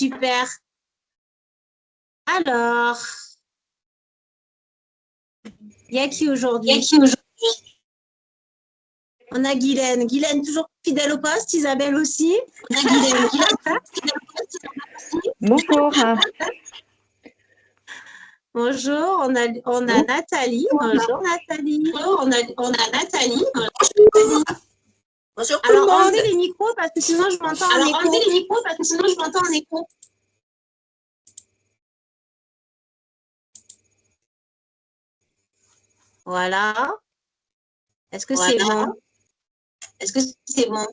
super. Alors, il y a qui aujourd'hui? On a Guylaine. Guylaine, toujours fidèle au poste. Isabelle aussi. Bonjour. Bonjour, on a Nathalie. Bonjour Nathalie. On a Nathalie. Bonjour tout le monde. Alors, enlevez les micros parce que sinon je m'entends en écho. Voilà. Est-ce que c'est bon?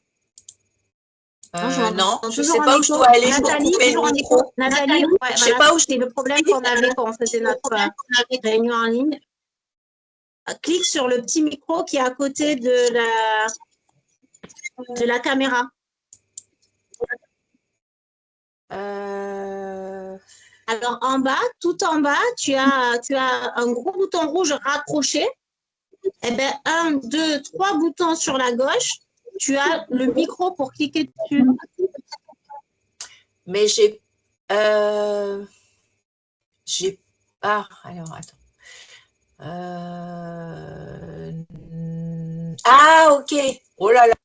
Non, je ne sais pas où je dois aller pour couper le micro. Nathalie, ouais, je sais pas où c'est le problème qu'on avait quand on faisait notre réunion en ligne. Clique sur le petit micro qui est à côté de la caméra. Alors, en bas, tout en bas, tu as un gros bouton rouge raccroché. Eh bien, 1, 2, 3 boutons sur la gauche. Tu as le micro pour cliquer dessus. Mais j'ai... Ah, alors, attends. Ah, ok. Oh là là.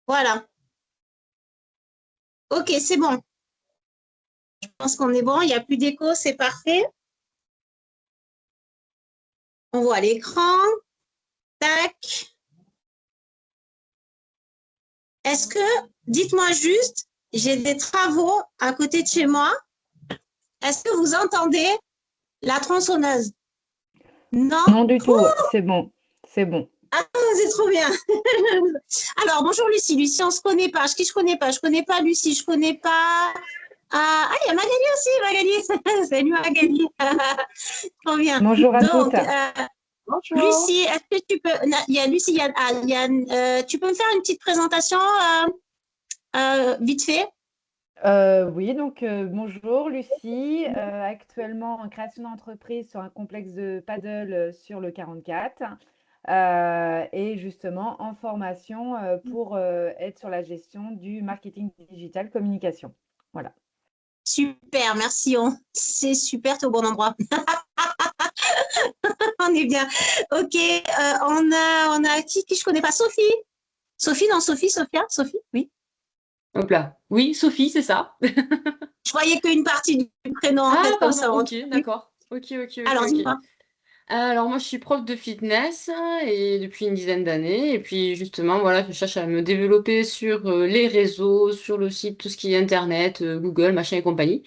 Voilà. Ok, c'est bon. Je pense qu'on est bon. Il n'y a plus d'écho, c'est parfait. On voit l'écran. Tac. Est-ce que, dites-moi juste, j'ai des travaux à côté de chez moi. Est-ce que vous entendez la tronçonneuse? Non? Non du tout, c'est bon, c'est bon. Ah, c'est trop bien. Alors, bonjour Lucie. Lucie, on ne se connaît pas. Qui je connais pas? Je connais pas Lucie, je connais pas. Ah, il y a Magali aussi, Magali. Salut Magali. Trop bien. Bonjour à Donc, toutes. Bonjour. Lucie, est-ce que tu peux... Il y a Lucie, tu peux me faire une petite présentation vite fait? Oui, donc bonjour Lucie, actuellement en création d'entreprise sur un complexe de paddle sur le 44 et justement en formation pour être sur la gestion du marketing digital communication. Voilà. Super, merci. C'est super, tu es au bon endroit. On est bien. Ok, on a qui je connais pas? Sophie. Sophie, non, Sophia? Sophie, oui. Hop là. Oui, Sophie, c'est ça. Je voyais qu'une partie du prénom en Ah, tête comme pardon, ça. ok, d'accord. Ok. Alors, dis-moi. Alors, moi, je suis prof de fitness et depuis une dizaine d'années. Et puis, justement, voilà, je cherche à me développer sur les réseaux, sur le site, tout ce qui est Internet, Google, machin et compagnie.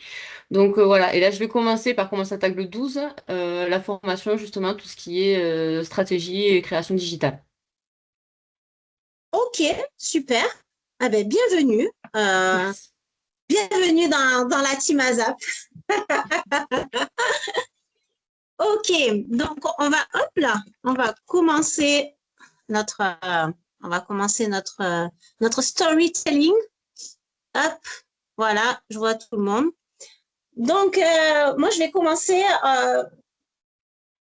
Donc, voilà. Et là, je vais commencer par comment ça s'attaque le 12, la formation, justement, tout ce qui est stratégie et création digitale. Ok, super. Ah ben, bienvenue. Merci. Bienvenue dans la team ASAP. Ok, donc on va commencer notre storytelling. Hop, voilà, je vois tout le monde. Donc, moi, je vais commencer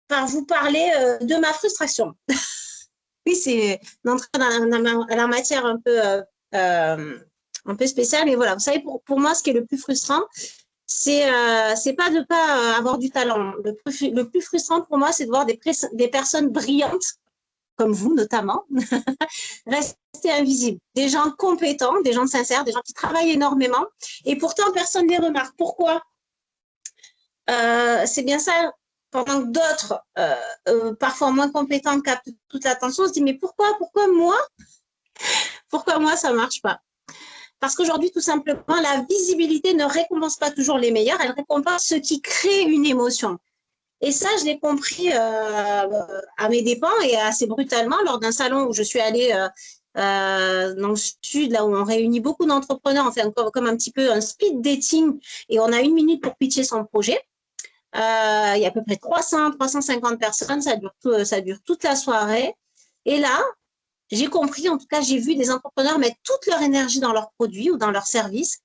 par vous parler de ma frustration. Oui, c'est d'entrer dans la matière un peu spéciale, mais voilà, vous savez, pour moi, ce qui est le plus frustrant, c'est pas de pas avoir du talent. Le plus frustrant pour moi, c'est de voir des personnes brillantes, comme vous notamment, rester invisibles. Des gens compétents, des gens sincères, des gens qui travaillent énormément, et pourtant, personne ne les remarque. Pourquoi? C'est bien ça, pendant que d'autres, parfois moins compétents, captent toute l'attention, on se dit, mais pourquoi moi? Pourquoi moi, ça ne marche pas? Parce qu'aujourd'hui, tout simplement, la visibilité ne récompense pas toujours les meilleurs, elle récompense ceux qui créent une émotion. Et ça, je l'ai compris à mes dépens et assez brutalement lors d'un salon où je suis allée dans le sud, là où on réunit beaucoup d'entrepreneurs, on fait comme un petit peu un speed dating et on a 1 minute pour pitcher son projet. Il y a à peu près 350 personnes, ça dure toute la soirée. Et là, j'ai compris, en tout cas, j'ai vu des entrepreneurs mettre toute leur énergie dans leurs produits ou dans leurs services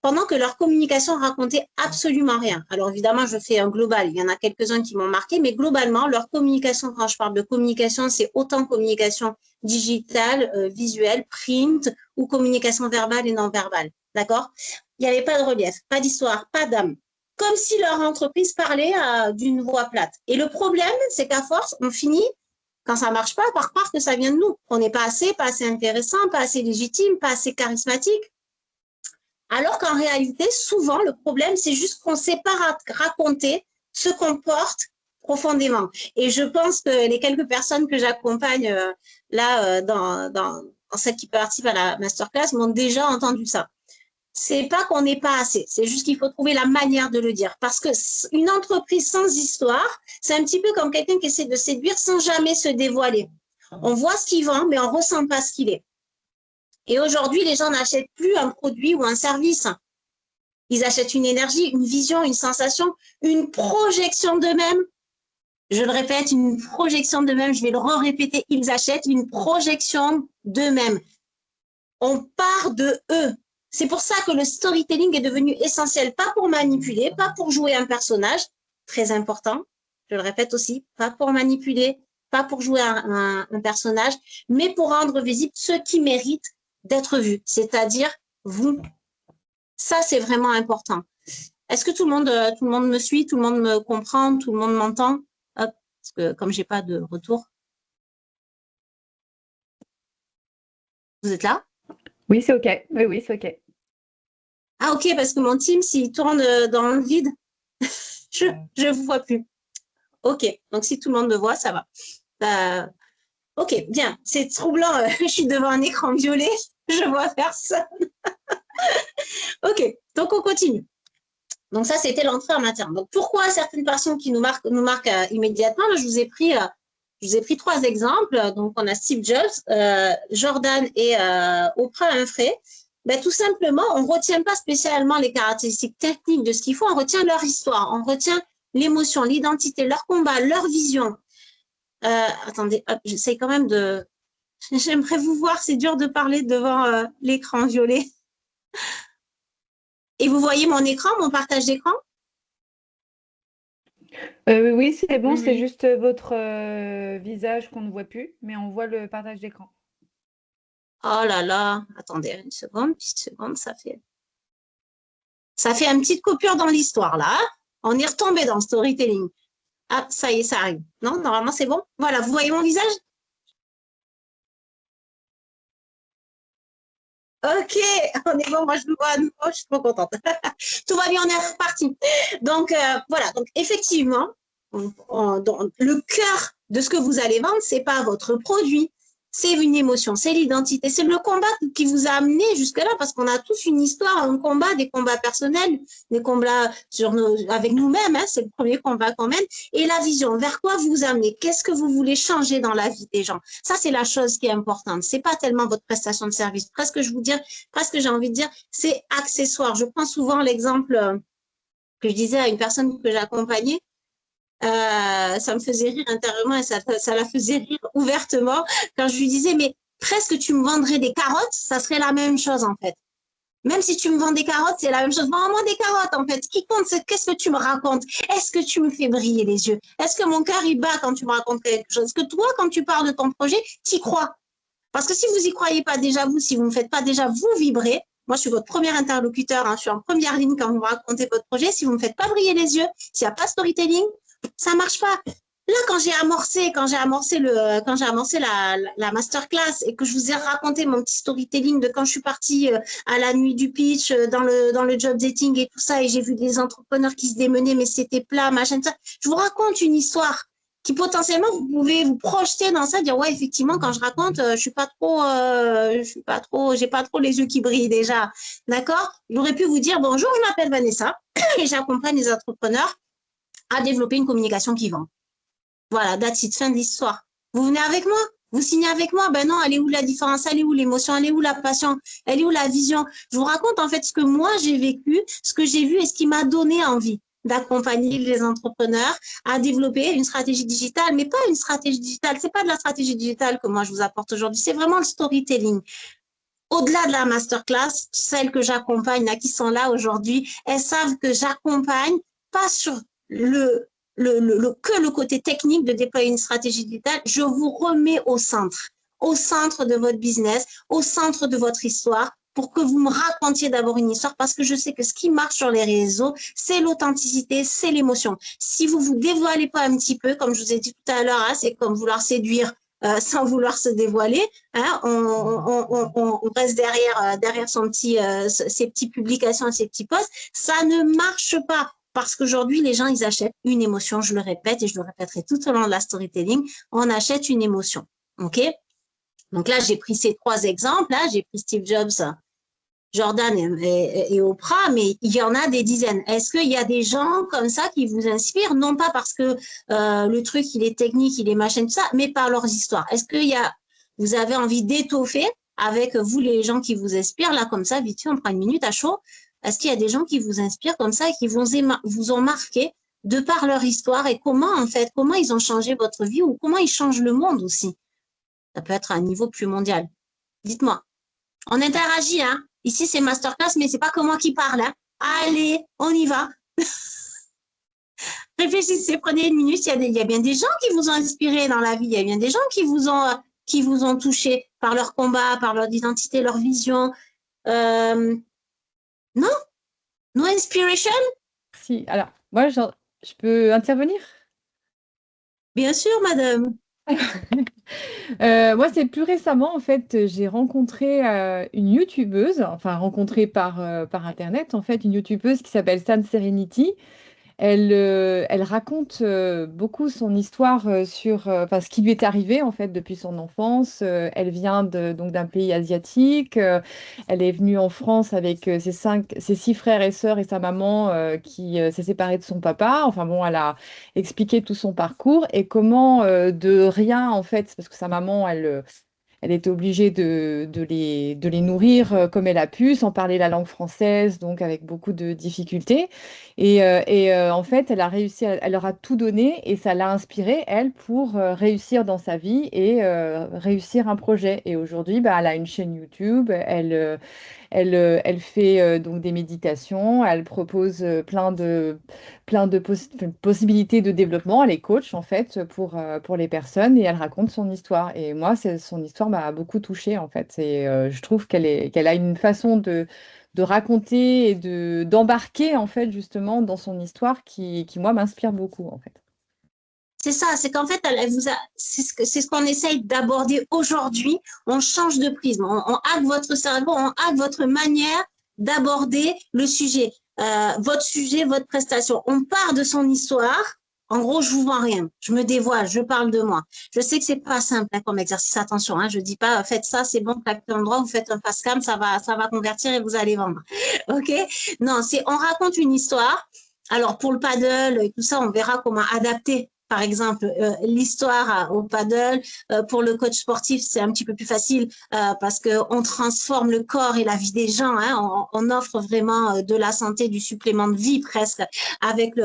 pendant que leur communication racontait absolument rien. Alors évidemment, je fais un global. Il y en a quelques-uns qui m'ont marqué, mais globalement, leur communication, quand je parle de communication, c'est autant communication digitale, visuelle, print ou communication verbale et non verbale. D'accord? Il n'y avait pas de relief, pas d'histoire, pas d'âme. Comme si leur entreprise parlait d'une voix plate. Et le problème, c'est qu'à force, on finit, quand ça marche pas, par croire que ça vient de nous. On n'est pas assez intéressant, pas assez légitime, pas assez charismatique. Alors qu'en réalité, souvent, le problème, c'est juste qu'on ne sait pas raconter ce qu'on porte profondément. Et je pense que les quelques personnes que j'accompagne dans celles qui participent à la masterclass m'ont déjà entendu ça. C'est pas qu'on n'est pas assez, c'est juste qu'il faut trouver la manière de le dire. Parce que une entreprise sans histoire, c'est un petit peu comme quelqu'un qui essaie de séduire sans jamais se dévoiler. On voit ce qu'il vend, mais on ne ressent pas ce qu'il est. Et aujourd'hui, les gens n'achètent plus un produit ou un service. Ils achètent une énergie, une vision, une sensation, une projection d'eux-mêmes. Je le répète, une projection d'eux-mêmes, je vais le répéter, ils achètent une projection d'eux-mêmes. On part de eux. C'est pour ça que le storytelling est devenu essentiel, pas pour manipuler, pas pour jouer un personnage, très important, je le répète aussi, pas pour manipuler, pas pour jouer un personnage, mais pour rendre visible ceux qui méritent d'être vus, c'est-à-dire vous. Ça, c'est vraiment important. Est-ce que tout le monde me suit, tout le monde me comprend, tout le monde m'entend? Hop, parce que comme j'ai pas de retour. Vous êtes là? Oui, c'est OK. Oui, c'est OK. Ah, OK, parce que mon team, s'il tourne dans le vide, je vous vois plus. OK, donc si tout le monde me voit, ça va. OK, bien, c'est troublant. Je suis devant un écran violet, je vois personne. OK, donc on continue. Donc ça, c'était l'entrée en matière. Donc pourquoi certaines personnes qui nous marquent immédiatement? Là, je vous ai pris 3 exemples. Donc on a Steve Jobs, Jordan et Oprah Winfrey. Ben, tout simplement, on ne retient pas spécialement les caractéristiques techniques de ce qu'il faut, on retient leur histoire, on retient l'émotion, l'identité, leur combat, leur vision. Attendez, j'essaie quand même de... J'aimerais vous voir, c'est dur de parler devant l'écran violet. Et vous voyez mon écran, mon partage d'écran? Oui, c'est bon, Oui. c'est juste votre visage qu'on ne voit plus, mais on voit le partage d'écran. Oh là là, attendez une seconde, ça fait une petite coupure dans l'histoire là. On est retombé dans le storytelling. Ah, ça y est, ça arrive. Non, normalement c'est bon. Voilà, vous voyez mon visage? Ok, on est bon, moi je le vois à nouveau, je suis trop contente. Tout va bien, on est reparti. Donc voilà, donc effectivement, le cœur de ce que vous allez vendre, c'est pas votre produit, c'est une émotion, c'est l'identité, c'est le combat qui vous a amené jusque-là, parce qu'on a tous une histoire, un combat, des combats personnels, des combats avec nous-mêmes, hein, c'est le premier combat qu'on mène, et la vision, vers quoi vous vous amenez, qu'est-ce que vous voulez changer dans la vie des gens. Ça, c'est la chose qui est importante. C'est pas tellement votre prestation de service. Presque j'ai envie de dire, c'est accessoire. Je prends souvent l'exemple que je disais à une personne que j'accompagnais. Ça me faisait rire intérieurement et ça la faisait rire ouvertement quand je lui disais, mais presque tu me vendrais des carottes, ça serait la même chose en fait. Même si tu me vends des carottes, c'est la même chose. Vends-moi des carottes en fait. Ce qui compte, c'est qu'est-ce que tu me racontes? Est-ce que tu me fais briller les yeux? Est-ce que mon cœur il bat quand tu me racontes quelque chose? Est-ce que toi, quand tu parles de ton projet, tu y crois? Parce que si vous y croyez pas déjà vous, si vous ne faites pas déjà vous vibrer, moi je suis votre premier interlocuteur, hein, je suis en première ligne quand vous me racontez votre projet, si vous ne me faites pas briller les yeux, s'il n'y a pas de storytelling, ça marche pas. Là, quand j'ai amorcé la masterclass et que je vous ai raconté mon petit storytelling de quand je suis partie à la nuit du pitch dans le job dating et tout ça, et j'ai vu des entrepreneurs qui se démenaient, mais c'était plat, machin, ça. Je vous raconte une histoire qui potentiellement vous pouvez vous projeter dans ça, dire ouais effectivement quand je raconte, j'ai pas trop les yeux qui brillent déjà, d'accord? J'aurais pu vous dire bonjour, je m'appelle Vanessa et j'accompagne les entrepreneurs à développer une communication qui vend. Voilà, that's it, fin de l'histoire. Vous venez avec moi? Vous signez avec moi? Ben non, elle est où la différence? Elle est où l'émotion? Elle est où la passion? Elle est où la vision? Je vous raconte en fait ce que moi j'ai vécu, ce que j'ai vu et ce qui m'a donné envie d'accompagner les entrepreneurs à développer une stratégie digitale, mais pas une stratégie digitale. C'est pas de la stratégie digitale que moi je vous apporte aujourd'hui, c'est vraiment le storytelling. au-delà de la masterclass, celles que j'accompagne, là, qui sont là aujourd'hui, elles savent que j'accompagne pas sur que le côté technique de déployer une stratégie digitale. Je vous remets au centre de votre business, au centre de votre histoire, pour que vous me racontiez d'abord une histoire, parce que je sais que ce qui marche sur les réseaux, c'est l'authenticité, c'est l'émotion. Si vous vous dévoilez pas un petit peu, comme je vous ai dit tout à l'heure, hein, c'est comme vouloir séduire sans vouloir se dévoiler, hein, on reste derrière ses petites publications, ses petits posts, ça ne marche pas. Parce qu'aujourd'hui, les gens, ils achètent une émotion, je le répète et je le répéterai tout au long de la storytelling, on achète une émotion. OK? Donc là, j'ai pris ces 3 exemples. Là, j'ai pris Steve Jobs, Jordan et Oprah, mais il y en a des dizaines. Est-ce qu'il y a des gens comme ça qui vous inspirent? Non pas parce que le truc, il est technique, il est machin, tout ça, mais par leurs histoires. Est-ce que vous avez envie d'étoffer avec vous les gens qui vous inspirent? Là, comme ça, vite fait, on prend une minute à chaud. Est-ce qu'il y a des gens qui vous inspirent comme ça et qui vous ont marqué de par leur histoire et comment ils ont changé votre vie ou comment ils changent le monde aussi? Ça peut être à un niveau plus mondial. Dites-moi. On interagit, hein. Ici, c'est masterclass, mais c'est pas que moi qui parle, hein. Allez, on y va. Réfléchissez, prenez une minute. Il y a bien des gens qui vous ont inspiré dans la vie. Il y a bien des gens qui vous ont touché par leur combat, par leur identité, leur vision. Non? No inspiration? Si, alors, moi, je peux intervenir? Bien sûr, madame. Moi, c'est plus récemment, en fait, j'ai rencontré une youtubeuse, enfin rencontrée par Internet, en fait, une youtubeuse qui s'appelle San Serenity. Elle raconte beaucoup son histoire sur enfin, ce qui lui est arrivé en fait depuis son enfance. Elle vient donc d'un pays asiatique. Elle est venue en France avec ses 6 frères et sœurs et sa maman qui s'est séparée de son papa. Enfin bon, elle a expliqué tout son parcours et comment de rien en fait, parce que sa maman, elle était obligée de les nourrir comme elle a pu, sans parler la langue française, donc avec beaucoup de difficultés. En fait, elle a réussi, elle leur a tout donné et ça l'a inspirée, elle, pour réussir dans sa vie et réussir un projet. Et aujourd'hui, bah, elle a une chaîne YouTube, elle fait donc des méditations, elle propose possibilités de développement. Elle est coach en fait pour les personnes et elle raconte son histoire. Et moi, son histoire m'a beaucoup touchée en fait. Et je trouve qu'elle a une façon de raconter et d'embarquer en fait justement dans son histoire qui moi m'inspire beaucoup en fait. C'est ça, c'est qu'en fait, c'est ce qu'on essaye d'aborder aujourd'hui. On change de prisme, on hack votre cerveau, on hack votre manière d'aborder le sujet, votre prestation. On part de son histoire. En gros, je vous vends rien, je me dévoile, je parle de moi. Je sais que c'est pas simple hein, comme exercice, attention. Hein, je dis pas faites ça, c'est bon, claquez l'endroit, vous faites un face cam, ça va convertir et vous allez vendre. Ok? Non, on raconte une histoire. Alors pour le paddle et tout ça, on verra comment adapter. Par exemple, l'histoire au paddle, pour le coach sportif, c'est un petit peu plus facile parce qu'on transforme le corps et la vie des gens. Hein, on offre vraiment de la santé, du supplément de vie presque avec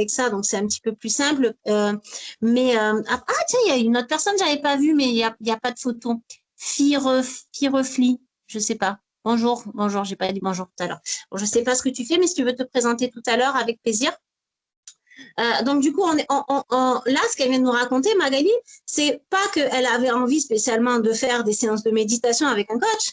ça. Donc, c'est un petit peu plus simple. Ah, tiens, il y a une autre personne, j'avais pas vu, mais il y a pas de photo. Firefly, je sais pas. Bonjour, j'ai pas dit bonjour tout à l'heure. Bon, je sais pas ce que tu fais, mais si tu veux te présenter tout à l'heure, avec plaisir. Donc, du coup, là, ce qu'elle vient de nous raconter, Magali, c'est pas qu'elle avait envie spécialement de faire des séances de méditation avec un coach.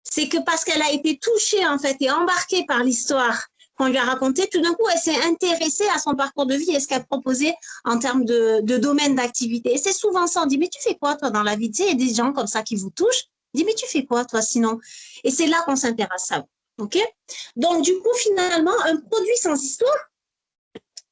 C'est que parce qu'elle a été touchée, en fait, et embarquée par l'histoire qu'on lui a racontée, tout d'un coup, elle s'est intéressée à son parcours de vie et ce qu'elle proposait en termes de domaine d'activité. Et c'est souvent ça, on dit, mais tu fais quoi, toi, dans la vie? Tu sais, il y a des gens comme ça qui vous touchent. On dit, mais tu fais quoi, toi, sinon? Et c'est là qu'on s'intéresse à vous. OK? Donc, du coup, finalement, un produit sans histoire,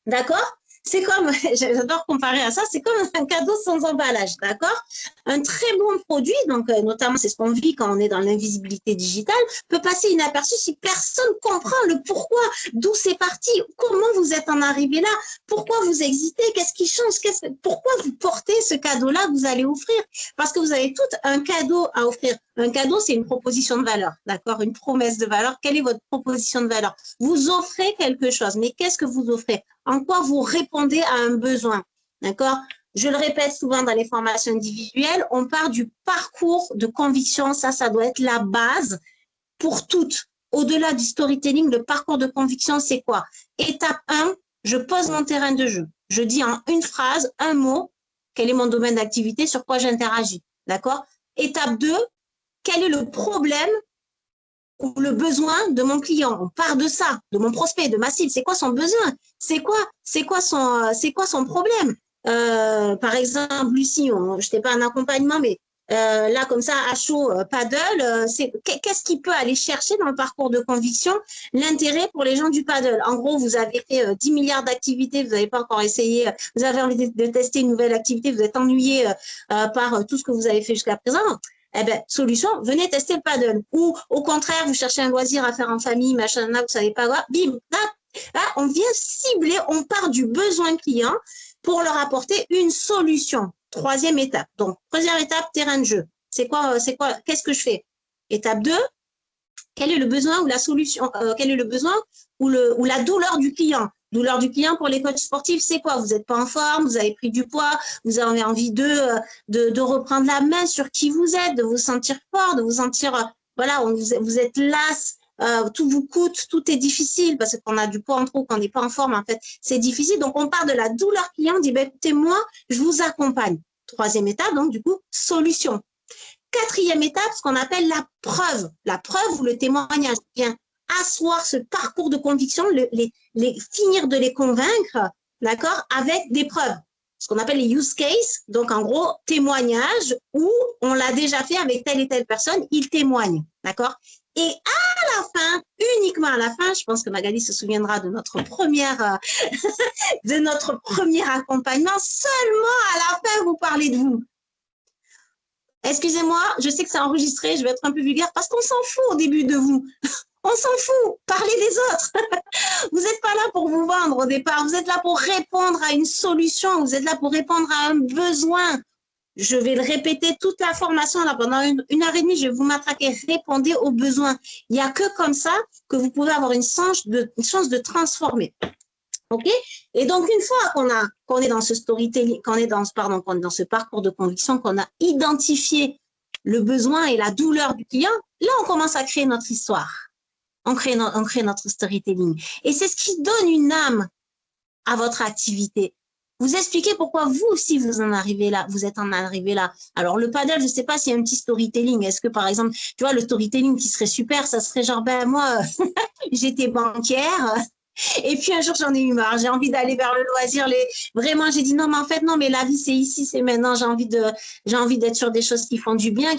d'accord? C'est comme, j'adore comparer à ça, c'est comme un cadeau sans emballage, d'accord? Un très bon produit, donc notamment c'est ce qu'on vit quand on est dans l'invisibilité digitale, peut passer inaperçu si personne comprend le pourquoi, d'où c'est parti, comment vous êtes en arrivé là, pourquoi vous existez, qu'est-ce qui change, pourquoi vous portez ce cadeau-là que vous allez offrir, parce que vous avez tout un cadeau à offrir. Un cadeau, c'est une proposition de valeur, d'accord? Une promesse de valeur. Quelle est votre proposition de valeur? Vous offrez quelque chose, mais qu'est-ce que vous offrez? En quoi vous répondez à un besoin, d'accord? je le répète souvent dans les formations individuelles, on part du parcours de conviction. Ça doit être la base pour toutes. Au-delà du storytelling, le parcours de conviction, c'est quoi? Étape 1, je pose mon terrain de jeu. Je dis en une phrase, un mot, quel est mon domaine d'activité, sur quoi j'interagis. D'accord? Étape 2, quel est le problème ou le besoin de mon client? On part de ça, de mon prospect, de ma cible. C'est quoi son besoin? C'est quoi son problème? Par exemple, Lucie, je n'étais pas un accompagnement, mais là, comme ça, à chaud, paddle, qu'est-ce qui peut aller chercher dans le parcours de conviction l'intérêt pour les gens du paddle? En gros, vous avez fait 10 milliards d'activités, vous n'avez pas encore essayé, vous avez envie de tester une nouvelle activité, vous êtes ennuyé par tout ce que vous avez fait jusqu'à présent. Eh bien, solution, venez tester le paddle. Ou au contraire, vous cherchez un loisir à faire en famille, machin, là, vous savez pas quoi, bim, là, on vient cibler, on part du besoin client pour leur apporter une solution. Troisième étape. Donc, première étape, terrain de jeu. C'est quoi, qu'est-ce que je fais? Étape 2, quel est le besoin ou la solution, quel est le besoin ou la douleur du client? Douleur du client pour les coachs sportifs, c'est quoi? Vous n'êtes pas en forme, vous avez pris du poids, vous avez envie de reprendre la main sur qui vous êtes, de vous sentir fort, de vous sentir, voilà, vous êtes las, tout vous coûte, tout est difficile parce qu'on a du poids en trop, qu'on n'est pas en forme, en fait, c'est difficile. Donc, on part de la douleur client, on dit, ben, écoutez, moi, je vous accompagne. Troisième étape, donc, du coup, solution. Quatrième étape, ce qu'on appelle la preuve. La preuve ou le témoignage. Bien, asseoir ce parcours de conviction, finir de les convaincre, d'accord, avec des preuves. Ce qu'on appelle les use cases. Donc, en gros, témoignage où on l'a déjà fait avec telle et telle personne, il témoigne, d'accord? Et à la fin, uniquement à la fin, je pense que Magali se souviendra de notre premier accompagnement, seulement à la fin, vous parlez de vous. Excusez-moi, je sais que c'est enregistré, je vais être un peu vulgaire parce qu'on s'en fout au début de vous. On s'en fout, parlez des autres. Vous n'êtes pas là pour vous vendre au départ, vous êtes là pour répondre à une solution, vous êtes là pour répondre à un besoin. Je vais le répéter toute la formation là pendant une heure et demie, je vais vous matraquer, répondez aux besoins. Il n'y a que comme ça que vous pouvez avoir une chance de transformer. OK? Et donc, une fois qu'on est dans ce storytelling, qu'on est dans ce parcours de conviction, qu'on a identifié le besoin et la douleur du client, là, on commence à créer notre histoire. On crée notre storytelling. Et c'est ce qui donne une âme à votre activité. Vous expliquez pourquoi vous aussi vous en arrivez là, vous êtes en arrivé là. Alors le paddle, je ne sais pas s'il y a un petit storytelling. Est-ce que par exemple, tu vois, le storytelling qui serait super, ça serait genre, ben moi, j'étais banquière. Et puis un jour, j'en ai eu marre. J'ai envie d'aller vers le loisir. Vraiment, j'ai dit non, mais en fait, non, mais la vie, c'est ici, c'est maintenant. J'ai envie d'être sur des choses qui font du bien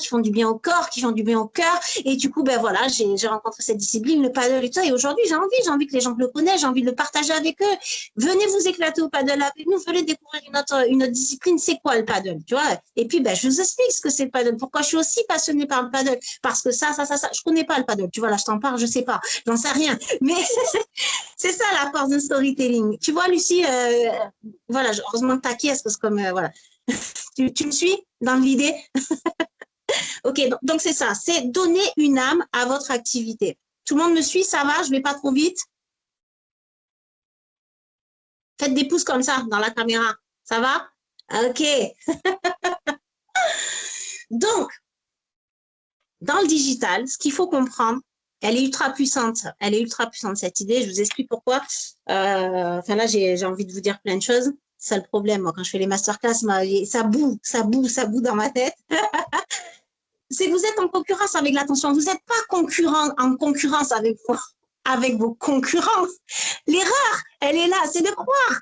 au corps, qui font du bien au cœur. Et du coup, ben voilà, j'ai rencontré cette discipline, le paddle et tout ça. Et aujourd'hui, j'ai envie que les gens le connaissent, j'ai envie de le partager avec eux. Venez vous éclater au paddle avec nous, venez découvrir une autre discipline. C'est quoi le paddle, tu vois? Et puis, ben, je vous explique ce que c'est le paddle. Pourquoi je suis aussi passionnée par le paddle? Parce que ça. Je connais pas le paddle. Tu vois, là, je t'en parle, je sais pas. J'en sais rien. Mais c'est ça la force de storytelling. Tu vois, Lucie, voilà, heureusement que tu acquiesces parce que comme, voilà. tu me suis dans l'idée? OK, donc c'est ça, c'est donner une âme à votre activité. Tout le monde me suit, ça va, je ne vais pas trop vite? Faites des pouces comme ça dans la caméra, ça va? OK. Donc, dans le digital, ce qu'il faut comprendre, elle est ultra puissante cette idée. Je vous explique pourquoi. Enfin là, j'ai envie de vous dire plein de choses. C'est ça le problème. Moi, quand je fais les masterclass, ça boue dans ma tête. C'est que vous êtes en concurrence avec l'attention. Vous n'êtes pas en concurrence avec vos concurrents. L'erreur, elle est là. C'est de croire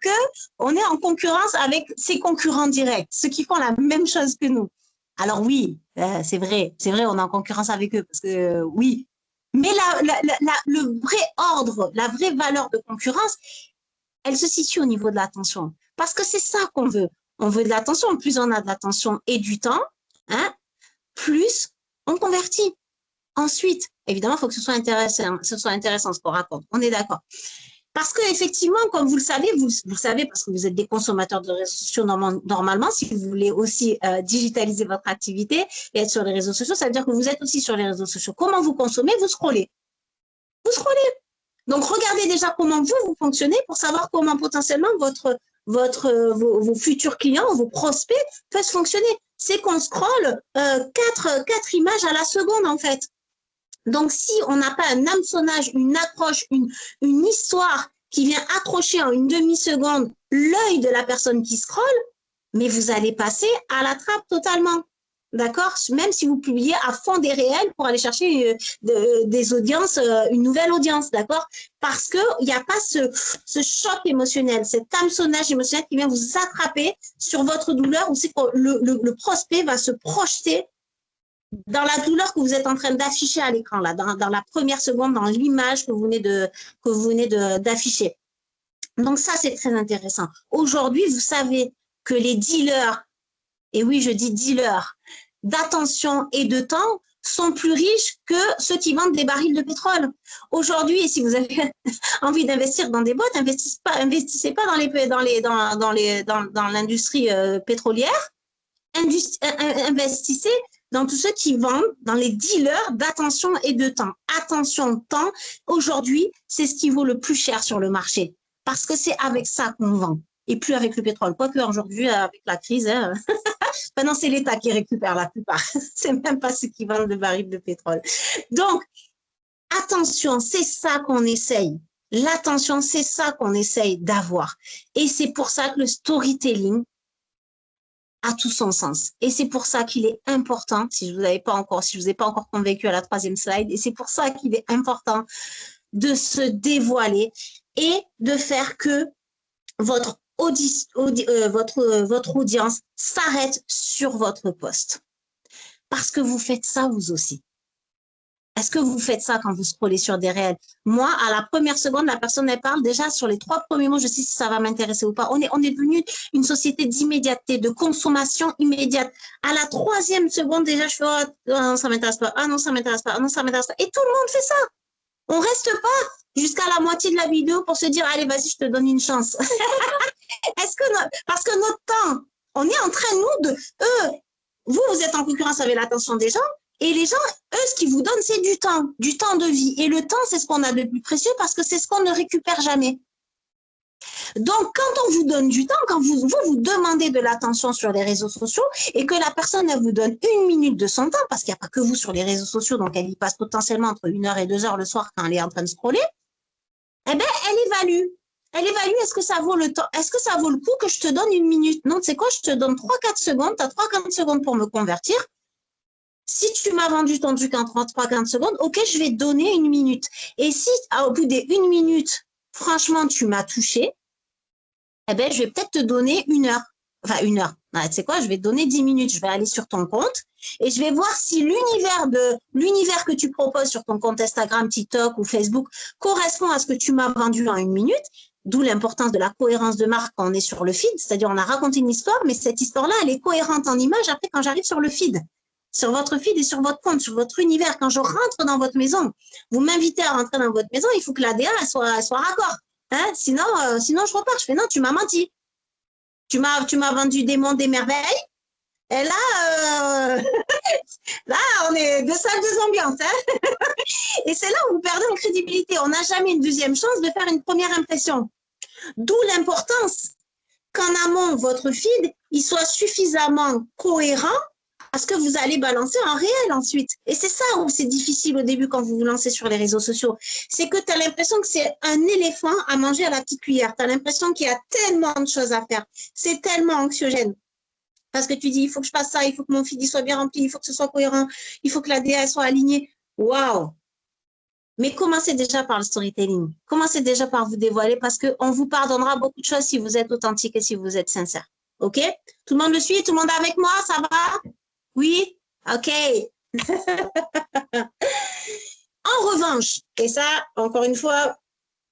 qu'on est en concurrence avec ses concurrents directs, ceux qui font la même chose que nous. Alors oui, c'est vrai, on est en concurrence avec eux parce que oui. Mais le vrai ordre, la vraie valeur de concurrence, elle se situe au niveau de l'attention. Parce que c'est ça qu'on veut. On veut de l'attention. Plus on a de l'attention et du temps, hein, plus on convertit. Ensuite, évidemment, il faut que ce soit intéressant ce qu'on raconte. On est d'accord. Parce qu'effectivement, comme vous le savez, vous le savez parce que vous êtes des consommateurs de réseaux sociaux normalement, si vous voulez aussi digitaliser votre activité et être sur les réseaux sociaux, ça veut dire que vous êtes aussi sur les réseaux sociaux. Comment vous consommez? Vous scrollez. Vous scrollez. Donc, regardez déjà comment vous fonctionnez pour savoir comment potentiellement vos futurs clients, vos prospects peuvent fonctionner. C'est qu'on scrolle quatre images à la seconde, en fait. Donc, si on n'a pas un hameçonnage, une accroche, une histoire qui vient accrocher en une demi-seconde l'œil de la personne qui scrolle, mais vous allez passer à la trappe totalement. D'accord? Même si vous publiez à fond des réels pour aller chercher des audiences, une nouvelle audience, d'accord? Parce qu'il n'y a pas ce choc émotionnel, cet hameçonnage émotionnel qui vient vous attraper sur votre douleur, où c'est que le prospect va se projeter dans la douleur que vous êtes en train d'afficher à l'écran, là, dans la première seconde, dans l'image que vous venez d'afficher. Donc ça, c'est très intéressant. Aujourd'hui, vous savez que les dealers, et oui, je dis dealers, d'attention et de temps sont plus riches que ceux qui vendent des barils de pétrole. Aujourd'hui, si vous avez envie d'investir dans des boîtes, investissez pas dans l'industrie pétrolière, investissez dans tous ceux qui vendent, dans les dealers d'attention et de temps. Attention, temps, aujourd'hui, c'est ce qui vaut le plus cher sur le marché parce que c'est avec ça qu'on vend et plus avec le pétrole. Quoique aujourd'hui, avec la crise, hein, maintenant c'est l'État qui récupère la plupart. C'est même pas ceux qui vendent le baril de pétrole. Donc, attention, c'est ça qu'on essaye. L'attention, c'est ça qu'on essaye d'avoir. Et c'est pour ça que le storytelling a tout son sens. Et c'est pour ça qu'il est important, si je vous ai pas encore convaincu à la troisième slide, et c'est pour ça qu'il est important de se dévoiler et de faire que votre audience s'arrête sur votre poste. Parce que vous faites ça vous aussi. Est-ce que vous faites ça quand vous scrollez sur des réels? Moi, à la première seconde, la personne, elle parle. Déjà, sur les 3 premiers mots, je sais si ça va m'intéresser ou pas. On est devenu une société d'immédiateté, de consommation immédiate. À la 3e seconde, déjà, je fais oh, non, ça m'intéresse pas. Ah non, ça m'intéresse pas. Ah non, ça m'intéresse pas. Et tout le monde fait ça. On reste pas jusqu'à la moitié de la vidéo pour se dire, allez, vas-y, je te donne une chance. Parce que notre temps, on est en train, nous, vous êtes en concurrence avec l'attention des gens. Et les gens, eux, ce qu'ils vous donnent, c'est du temps de vie. Et le temps, c'est ce qu'on a de plus précieux parce que c'est ce qu'on ne récupère jamais. Donc, quand on vous donne du temps, quand vous demandez de l'attention sur les réseaux sociaux et que la personne, elle vous donne 1 minute de son temps, parce qu'il n'y a pas que vous sur les réseaux sociaux, donc elle y passe potentiellement entre 1 heure et 2 heures le soir quand elle est en train de scroller, eh bien, elle évalue. Elle évalue, est-ce que ça vaut le temps? Est-ce que ça vaut le coup que je te donne 1 minute? Non, tu sais quoi, je te donne 3-4 secondes, tu as 3-4 secondes pour me convertir. Si tu m'as vendu ton truc en 3-15 secondes, ok, je vais te donner 1 minute. Et si, au bout des 1 minute, franchement, tu m'as touché, eh ben, je vais peut-être te donner 1 heure. Enfin, 1 heure. Tu sais quoi, je vais te donner 10 minutes. Je vais aller sur ton compte et je vais voir si l'univers que tu proposes sur ton compte Instagram, TikTok ou Facebook correspond à ce que tu m'as vendu en 1 minute. D'où l'importance de la cohérence de marque quand on est sur le feed. C'est-à-dire, on a raconté une histoire, mais cette histoire-là, elle est cohérente en image après quand j'arrive sur le feed. Sur votre feed et sur votre compte, sur votre univers. Quand je rentre dans votre maison, vous m'invitez à rentrer dans votre maison, il faut que l'ADA soit raccord. Hein? Sinon, je repars. Je fais non, tu m'as menti. Tu m'as vendu des mondes des merveilles. Et là, là, on est 2 salles, 2 ambiances. Hein? Et c'est là où vous perdez en crédibilité. On n'a jamais une deuxième chance de faire une première impression. D'où l'importance qu'en amont, votre feed, il soit suffisamment cohérent à ce que vous allez balancer en réel ensuite. Et c'est ça où c'est difficile au début quand vous vous lancez sur les réseaux sociaux. C'est que tu as l'impression que c'est un éléphant à manger à la petite cuillère. Tu as l'impression qu'il y a tellement de choses à faire. C'est tellement anxiogène. Parce que tu dis, il faut que je fasse ça, il faut que mon feed soit bien rempli, il faut que ce soit cohérent, il faut que la DA soit alignée. Waouh! Mais commencez déjà par le storytelling. Commencez déjà par vous dévoiler parce qu'on vous pardonnera beaucoup de choses si vous êtes authentique et si vous êtes sincère. OK? Tout le monde le suit? Tout le monde est avec moi? Ça va? Oui? OK. En revanche, et ça, encore une fois,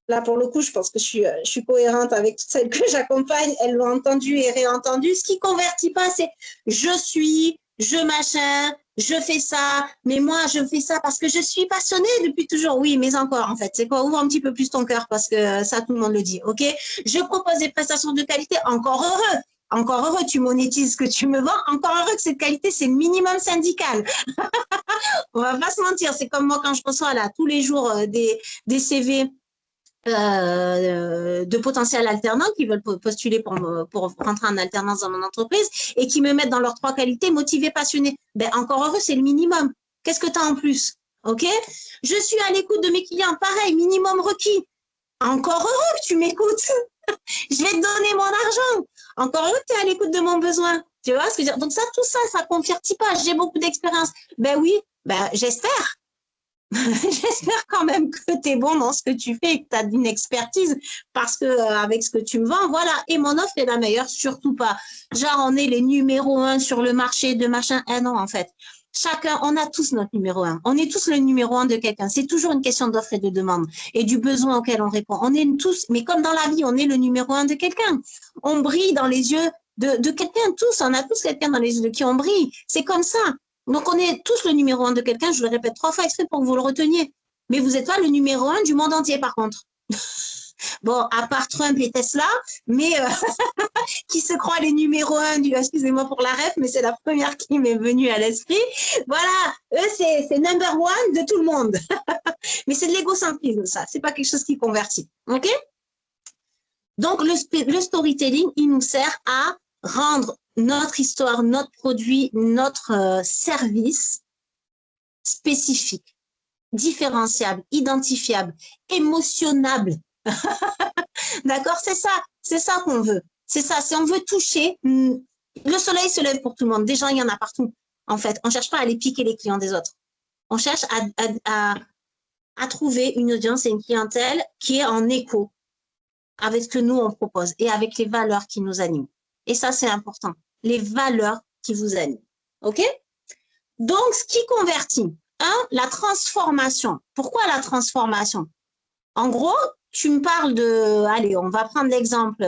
là, pour le coup, je pense que je suis cohérente avec toutes celles que j'accompagne. Elles l'ont entendu et réentendu. Ce qui ne convertit pas, c'est je machin, je fais ça, mais moi, je fais ça parce que je suis passionnée depuis toujours. Oui, mais encore, en fait. C'est quoi? Ouvre un petit peu plus ton cœur parce que ça, tout le monde le dit. OK? Je propose des prestations de qualité. Encore heureux. Encore heureux, tu monétises ce que tu me vends. Encore heureux que cette qualité, c'est le minimum syndical. On va pas se mentir. C'est comme moi quand je reçois là tous les jours des CV de potentiels alternants qui veulent postuler pour rentrer en alternance dans mon entreprise et qui me mettent dans leurs 3 qualités, motivés, passionnés. Ben, encore heureux, c'est le minimum. Qu'est-ce que tu as en plus? OK? Je suis à l'écoute de mes clients. Pareil, minimum requis. Encore heureux que tu m'écoutes. Je vais te donner mon argent. Encore heureux que tu es à l'écoute de mon besoin. Tu vois ce que je veux dire? Donc ça, tout ça, ça ne convertit pas. J'ai beaucoup d'expérience. Ben oui, ben j'espère. J'espère quand même que tu es bon dans ce que tu fais et que tu as une expertise parce que avec ce que tu me vends, voilà. Et mon offre est la meilleure, surtout pas. Genre, on est les numéros 1 sur le marché de machin. Ah non, en fait. Chacun, on a tous notre numéro 1. On est tous le numéro 1 de quelqu'un. C'est toujours une question d'offre et de demande et du besoin auquel on répond. On est tous, mais comme dans la vie, on est le numéro 1 de quelqu'un. On brille dans les yeux de quelqu'un, tous. On a tous quelqu'un dans les yeux de qui on brille. C'est comme ça. Donc, on est tous le numéro 1 de quelqu'un. Je le répète 3 fois exprès pour que vous le reteniez. Mais vous n'êtes pas le numéro 1 du monde entier, par contre. Bon, à part Trump et Tesla, mais qui se croient les numéros 1 du, excusez-moi pour la ref, mais c'est la première qui m'est venue à l'esprit. Voilà, eux, c'est number 1 de tout le monde. Mais c'est de l'égocentrisme, ça. C'est pas quelque chose qui convertit. OK? Donc, le storytelling, il nous sert à rendre notre histoire, notre produit, notre service spécifique, différenciable, identifiable, émotionnable. D'accord? C'est ça qu'on veut. C'est ça. Si on veut toucher, le soleil se lève pour tout le monde. Des gens, il y en a partout. En fait, on ne cherche pas à aller piquer les clients des autres. On cherche à trouver une audience et une clientèle qui est en écho avec ce que nous, on propose et avec les valeurs qui nous animent. Et ça, c'est important. Les valeurs qui vous animent. OK? Donc, ce qui convertit, la transformation. Pourquoi la transformation? En gros, tu me parles de, allez, on va prendre l'exemple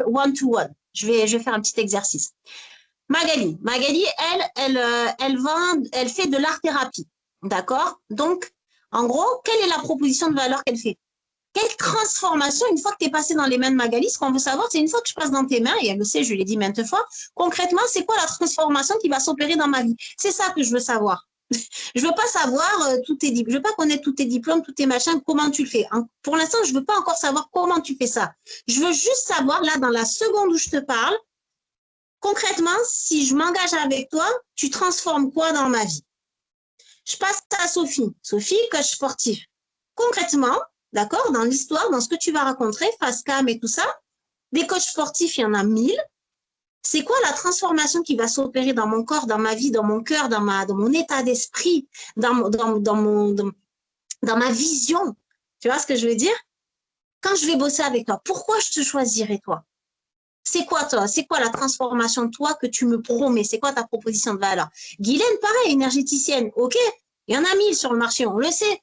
one-to-one. Je vais faire un petit exercice. Magali, elle fait de l'art-thérapie. D'accord? Donc, en gros, quelle est la proposition de valeur qu'elle fait? Quelle transformation, une fois que tu es passé dans les mains de Magali, ce qu'on veut savoir, c'est une fois que je passe dans tes mains, et elle le sait, je l'ai dit maintes fois, concrètement, c'est quoi la transformation qui va s'opérer dans ma vie? C'est ça que je veux savoir. Je veux pas savoir je veux pas connaître tous tes diplômes, tous tes machins, comment tu le fais. Pour l'instant, je veux pas encore savoir comment tu fais ça. Je veux juste savoir, là, dans la seconde où je te parle, concrètement, si je m'engage avec toi, tu transformes quoi dans ma vie? Je passe à Sophie. Sophie, coach sportif. Concrètement, d'accord, dans l'histoire, dans ce que tu vas raconter, face cam et tout ça, des coachs sportifs, il y en a 1000. C'est quoi la transformation qui va s'opérer dans mon corps, dans ma vie, dans mon cœur, dans mon état d'esprit, dans ma vision? Tu vois ce que je veux dire? Quand je vais bosser avec toi, pourquoi je te choisirais toi? C'est quoi toi? C'est quoi la transformation de toi que tu me promets? C'est quoi ta proposition de valeur? Guylaine, pareil, énergéticienne, ok? Il y en a 1000 sur le marché, on le sait.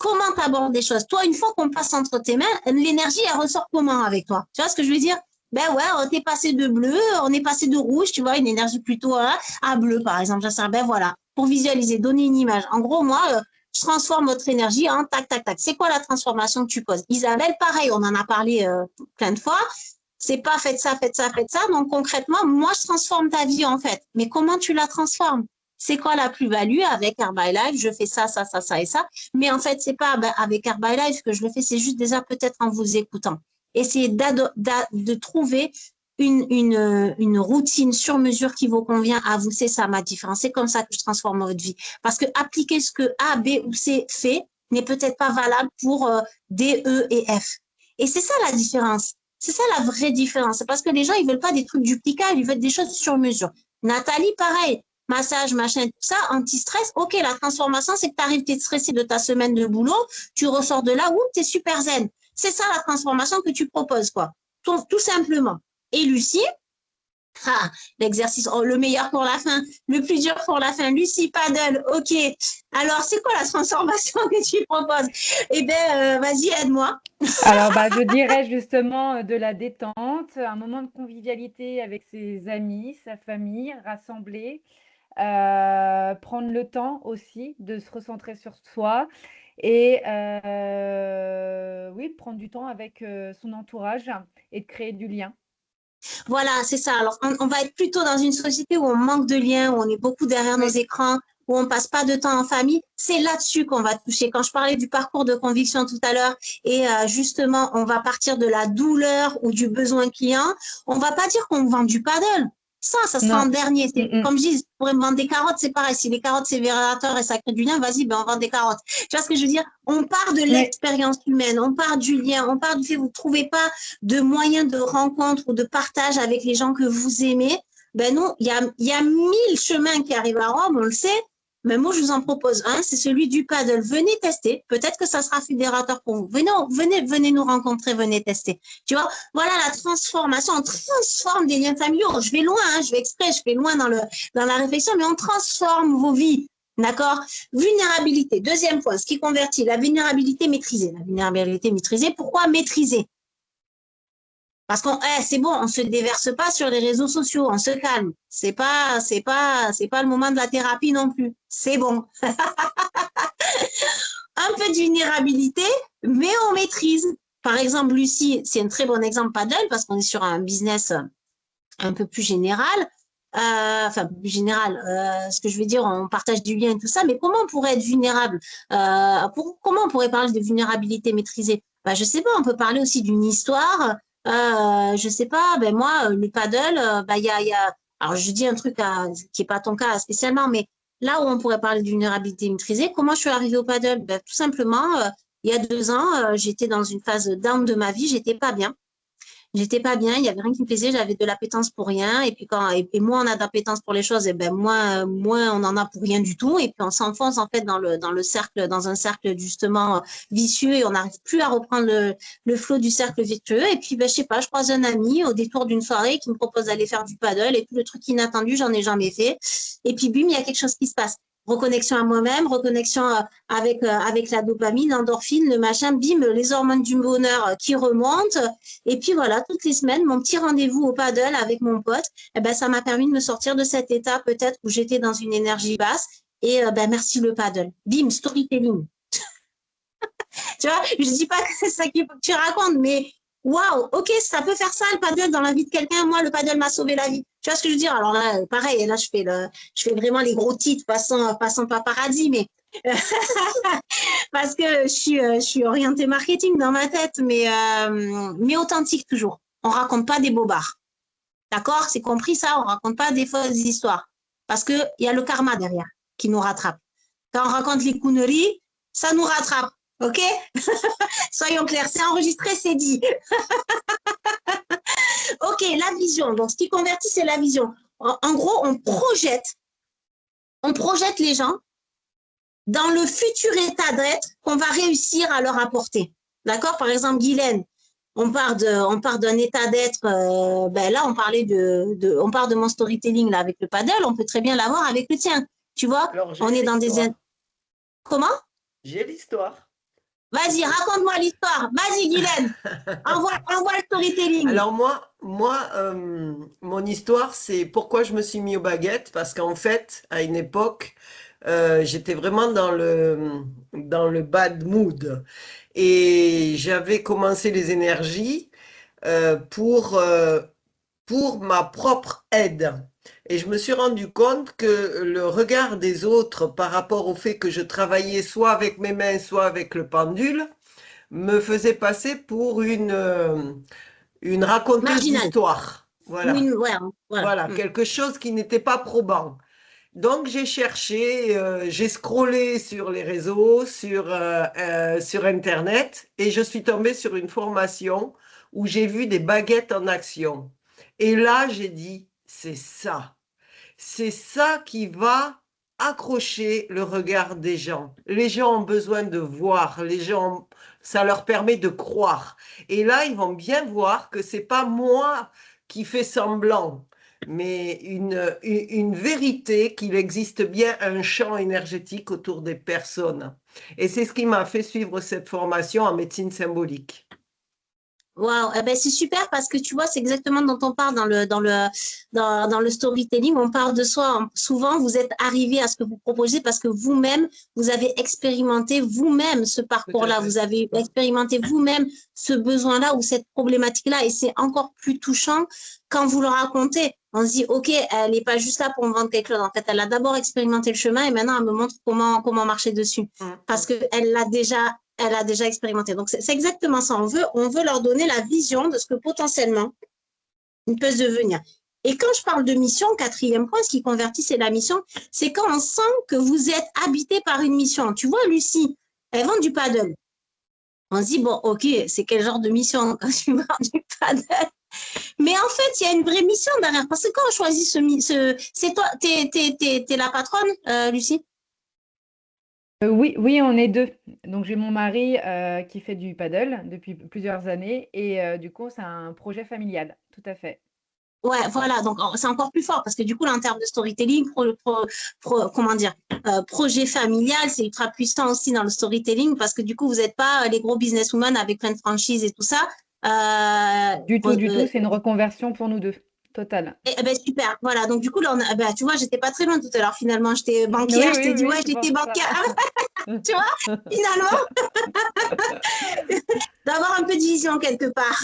Comment tu abordes des choses? Toi, une fois qu'on passe entre tes mains, l'énergie, elle ressort comment avec toi? Tu vois ce que je veux dire? Ben ouais, on est passé de bleu, on est passé de rouge, tu vois, une énergie plutôt à bleu, par exemple. Ben voilà, pour visualiser, donner une image. En gros, moi, je transforme votre énergie en tac, tac, tac. C'est quoi la transformation que tu poses? Isabelle, pareil, on en a parlé plein de fois. C'est pas faites ça, faites ça, faites ça. Donc concrètement, moi, je transforme ta vie en fait. Mais comment tu la transformes? C'est quoi la plus-value avec Herbalife? Je fais ça, ça, ça, ça et ça. Mais en fait, c'est pas avec Herbalife que je le fais, c'est juste déjà peut-être en vous écoutant. Essayer de trouver une routine sur mesure qui vous convient à vous. C'est ça ma différence. C'est comme ça que je transforme votre vie. Parce que appliquer ce que A, B ou C fait n'est peut-être pas valable pour D, E et F. Et c'est ça la différence. C'est ça la vraie différence. C'est parce que les gens, ils veulent pas des trucs duplicables, ils veulent des choses sur mesure. Nathalie, pareil. Massage, machin, tout ça, anti-stress. OK, la transformation, c'est que tu arrives, tu es stressé de ta semaine de boulot, tu ressors de là, tu es super zen. C'est ça la transformation que tu proposes, quoi. Tout simplement. Et Lucie, l'exercice, le meilleur pour la fin, le plus dur pour la fin. Lucie, paddle, OK. Alors, c'est quoi la transformation que tu proposes? Eh bien, vas-y, aide-moi. Alors, je dirais justement de la détente, un moment de convivialité avec ses amis, sa famille, rassembler, prendre le temps aussi de se recentrer sur soi et oui, prendre du temps avec son entourage et de créer du lien. Voilà, c'est ça. Alors, on va être plutôt dans une société où on manque de liens, où on est beaucoup derrière nos écrans, où on passe pas de temps en famille, c'est là-dessus qu'on va toucher. Quand je parlais du parcours de conviction tout à l'heure, et justement, on va partir de la douleur ou du besoin client, on va pas dire qu'on vend du paddle. Ça sera en Non. dernier. Mm, mm. Comme je dis, pour me vendre des carottes, c'est pareil. Si les carottes, c'est vérateur et ça crée du lien, vas-y, ben, on vend des carottes. Tu vois ce que je veux dire? On part de Oui. l'expérience humaine, on part du lien, on part du fait que vous ne trouvez pas de moyens de rencontre ou de partage avec les gens que vous aimez. Ben non, il y a 1000 chemins qui arrivent à Rome, on le sait. Mais moi, je vous en propose un, c'est celui du paddle. Venez tester. Peut-être que ça sera fédérateur pour vous. Venez nous rencontrer, venez tester. Tu vois, voilà la transformation. On transforme des liens familiaux. Je vais loin, hein, je vais exprès, je vais loin dans la réflexion, mais on transforme vos vies. D'accord? Vulnérabilité. Deuxième point, ce qui convertit, la vulnérabilité maîtrisée. La vulnérabilité maîtrisée, pourquoi maîtriser? Parce qu'on, c'est bon, on se déverse pas sur les réseaux sociaux, on se calme. C'est pas le moment de la thérapie non plus. C'est bon. Un peu de vulnérabilité, mais on maîtrise. Par exemple, Lucie, c'est un très bon exemple paddle parce qu'on est sur un business un peu plus général. Enfin, plus général, ce que je veux dire, on partage du lien et tout ça, mais comment on pourrait être vulnérable? Comment on pourrait parler de vulnérabilité maîtrisée? Bah, je sais pas, on peut parler aussi d'une histoire. Je sais pas, ben moi, le paddle, alors je dis un truc qui est pas ton cas spécialement, mais là où on pourrait parler de vulnérabilité maîtrisée, comment je suis arrivée au paddle? Ben, tout simplement, il y a 2 ans, j'étais dans une phase down de ma vie, j'étais pas bien. J'étais pas bien, il y avait rien qui me plaisait, j'avais de l'appétence pour rien. Et puis et moins on a d'appétence pour les choses, et ben moins on en a pour rien du tout. Et puis on s'enfonce en fait dans le cercle, dans un cercle justement vicieux, et on n'arrive plus à reprendre le flot du cercle vertueux. Et puis ben je sais pas, je croise un ami au détour d'une soirée qui me propose d'aller faire du paddle, et tout le truc inattendu, j'en ai jamais fait. Et puis bim, il y a quelque chose qui se passe. Reconnexion à moi-même, reconnexion avec la dopamine, l'endorphine, le machin, bim, les hormones du bonheur qui remontent. Et puis voilà, toutes les semaines, mon petit rendez-vous au paddle avec mon pote, eh ben, ça m'a permis de me sortir de cet état peut-être où j'étais dans une énergie basse. Et ben, merci le paddle. Bim, storytelling. Tu vois, je dis pas que c'est ça qu'il faut que tu racontes, mais waouh, ok, ça peut faire ça le paddle dans la vie de quelqu'un. Moi, le paddle m'a sauvé la vie. Tu vois ce que je veux dire? Alors là, pareil, là, je fais vraiment les gros titres, passant pas paradis, mais parce que je suis orientée marketing dans ma tête, mais authentique toujours. On raconte pas des bobards. D'accord? C'est compris ça? On raconte pas des fausses histoires. Parce que il y a le karma derrière qui nous rattrape. Quand on raconte les conneries, ça nous rattrape. OK? Soyons clairs. C'est enregistré, c'est dit. OK, la vision. Donc, ce qui convertit, c'est la vision. En gros, on projette les gens dans le futur état d'être qu'on va réussir à leur apporter. D'accord? Par exemple, Guylaine, on part d'un état d'être, ben là, on part de mon storytelling là, avec le paddle, on peut très bien l'avoir avec le tien. Tu vois? Alors, On est dans des... Comment? J'ai l'histoire. Vas-y, raconte-moi l'histoire. Vas-y, Guylaine. envoie le storytelling. Alors moi, mon histoire, c'est pourquoi je me suis mis aux baguettes, parce qu'en fait, à une époque, j'étais vraiment dans le bad mood. Et j'avais commencé les énergies pour ma propre aide. Et je me suis rendu compte que le regard des autres par rapport au fait que je travaillais soit avec mes mains, soit avec le pendule, me faisait passer pour une raconteuse Marginal. d'histoire. Voilà. Ouais, voilà. Voilà, quelque chose qui n'était pas probant. Donc j'ai cherché, j'ai scrollé sur les réseaux, sur Internet, et je suis tombée sur une formation où j'ai vu des baguettes en action. Et là, j'ai dit, c'est ça. C'est ça qui va accrocher le regard des gens. Les gens ont besoin de voir, les gens, ça leur permet de croire. Et là, ils vont bien voir que c'est pas moi qui fais semblant, mais une vérité qu'il existe bien un champ énergétique autour des personnes. Et c'est ce qui m'a fait suivre cette formation en médecine symbolique. Waouh, eh ben, c'est super parce que tu vois, c'est exactement dont on parle dans le storytelling. On parle de soi. Souvent, vous êtes arrivé à ce que vous proposez parce que vous-même, vous avez expérimenté vous-même ce Tout à parcours-là. fait. Vous avez expérimenté vous-même ce besoin-là ou cette problématique-là. Et c'est encore plus touchant quand vous le racontez. On se dit, OK, elle n'est pas juste là pour me vendre quelque chose. En fait, elle a d'abord expérimenté le chemin et maintenant, elle me montre comment marcher dessus. Parce qu'elle l'a déjà expérimenté. Donc, c'est exactement ça. On veut leur donner la vision de ce que potentiellement ils peuvent devenir. Et quand je parle de mission, quatrième point, ce qui convertit, c'est la mission, c'est quand on sent que vous êtes habité par une mission. Tu vois, Lucie, elle vend du paddle. On se dit, bon, OK, c'est quel genre de mission quand tu vends du paddle? Mais en fait, il y a une vraie mission derrière. Parce que quand on choisit c'est toi, t'es la patronne, Lucie? Oui, on est deux. Donc, j'ai mon mari qui fait du paddle depuis plusieurs années et du coup, c'est un projet familial, tout à fait. Ouais, voilà, donc c'est encore plus fort parce que du coup, là, en termes de storytelling, comment dire, projet familial, c'est ultra puissant aussi dans le storytelling parce que du coup, vous n'êtes pas les gros businesswomen avec plein de franchises et tout ça. Du tout, c'est une reconversion pour nous deux, totale. Eh ben, super, voilà, donc du coup, là, tu vois, j'étais pas très loin tout à l'heure finalement, j'étais banquière, je t'ai dit, Oui, ouais, c'est pour j'étais ça. banquière, tu vois, finalement, d'avoir un peu de vision quelque part.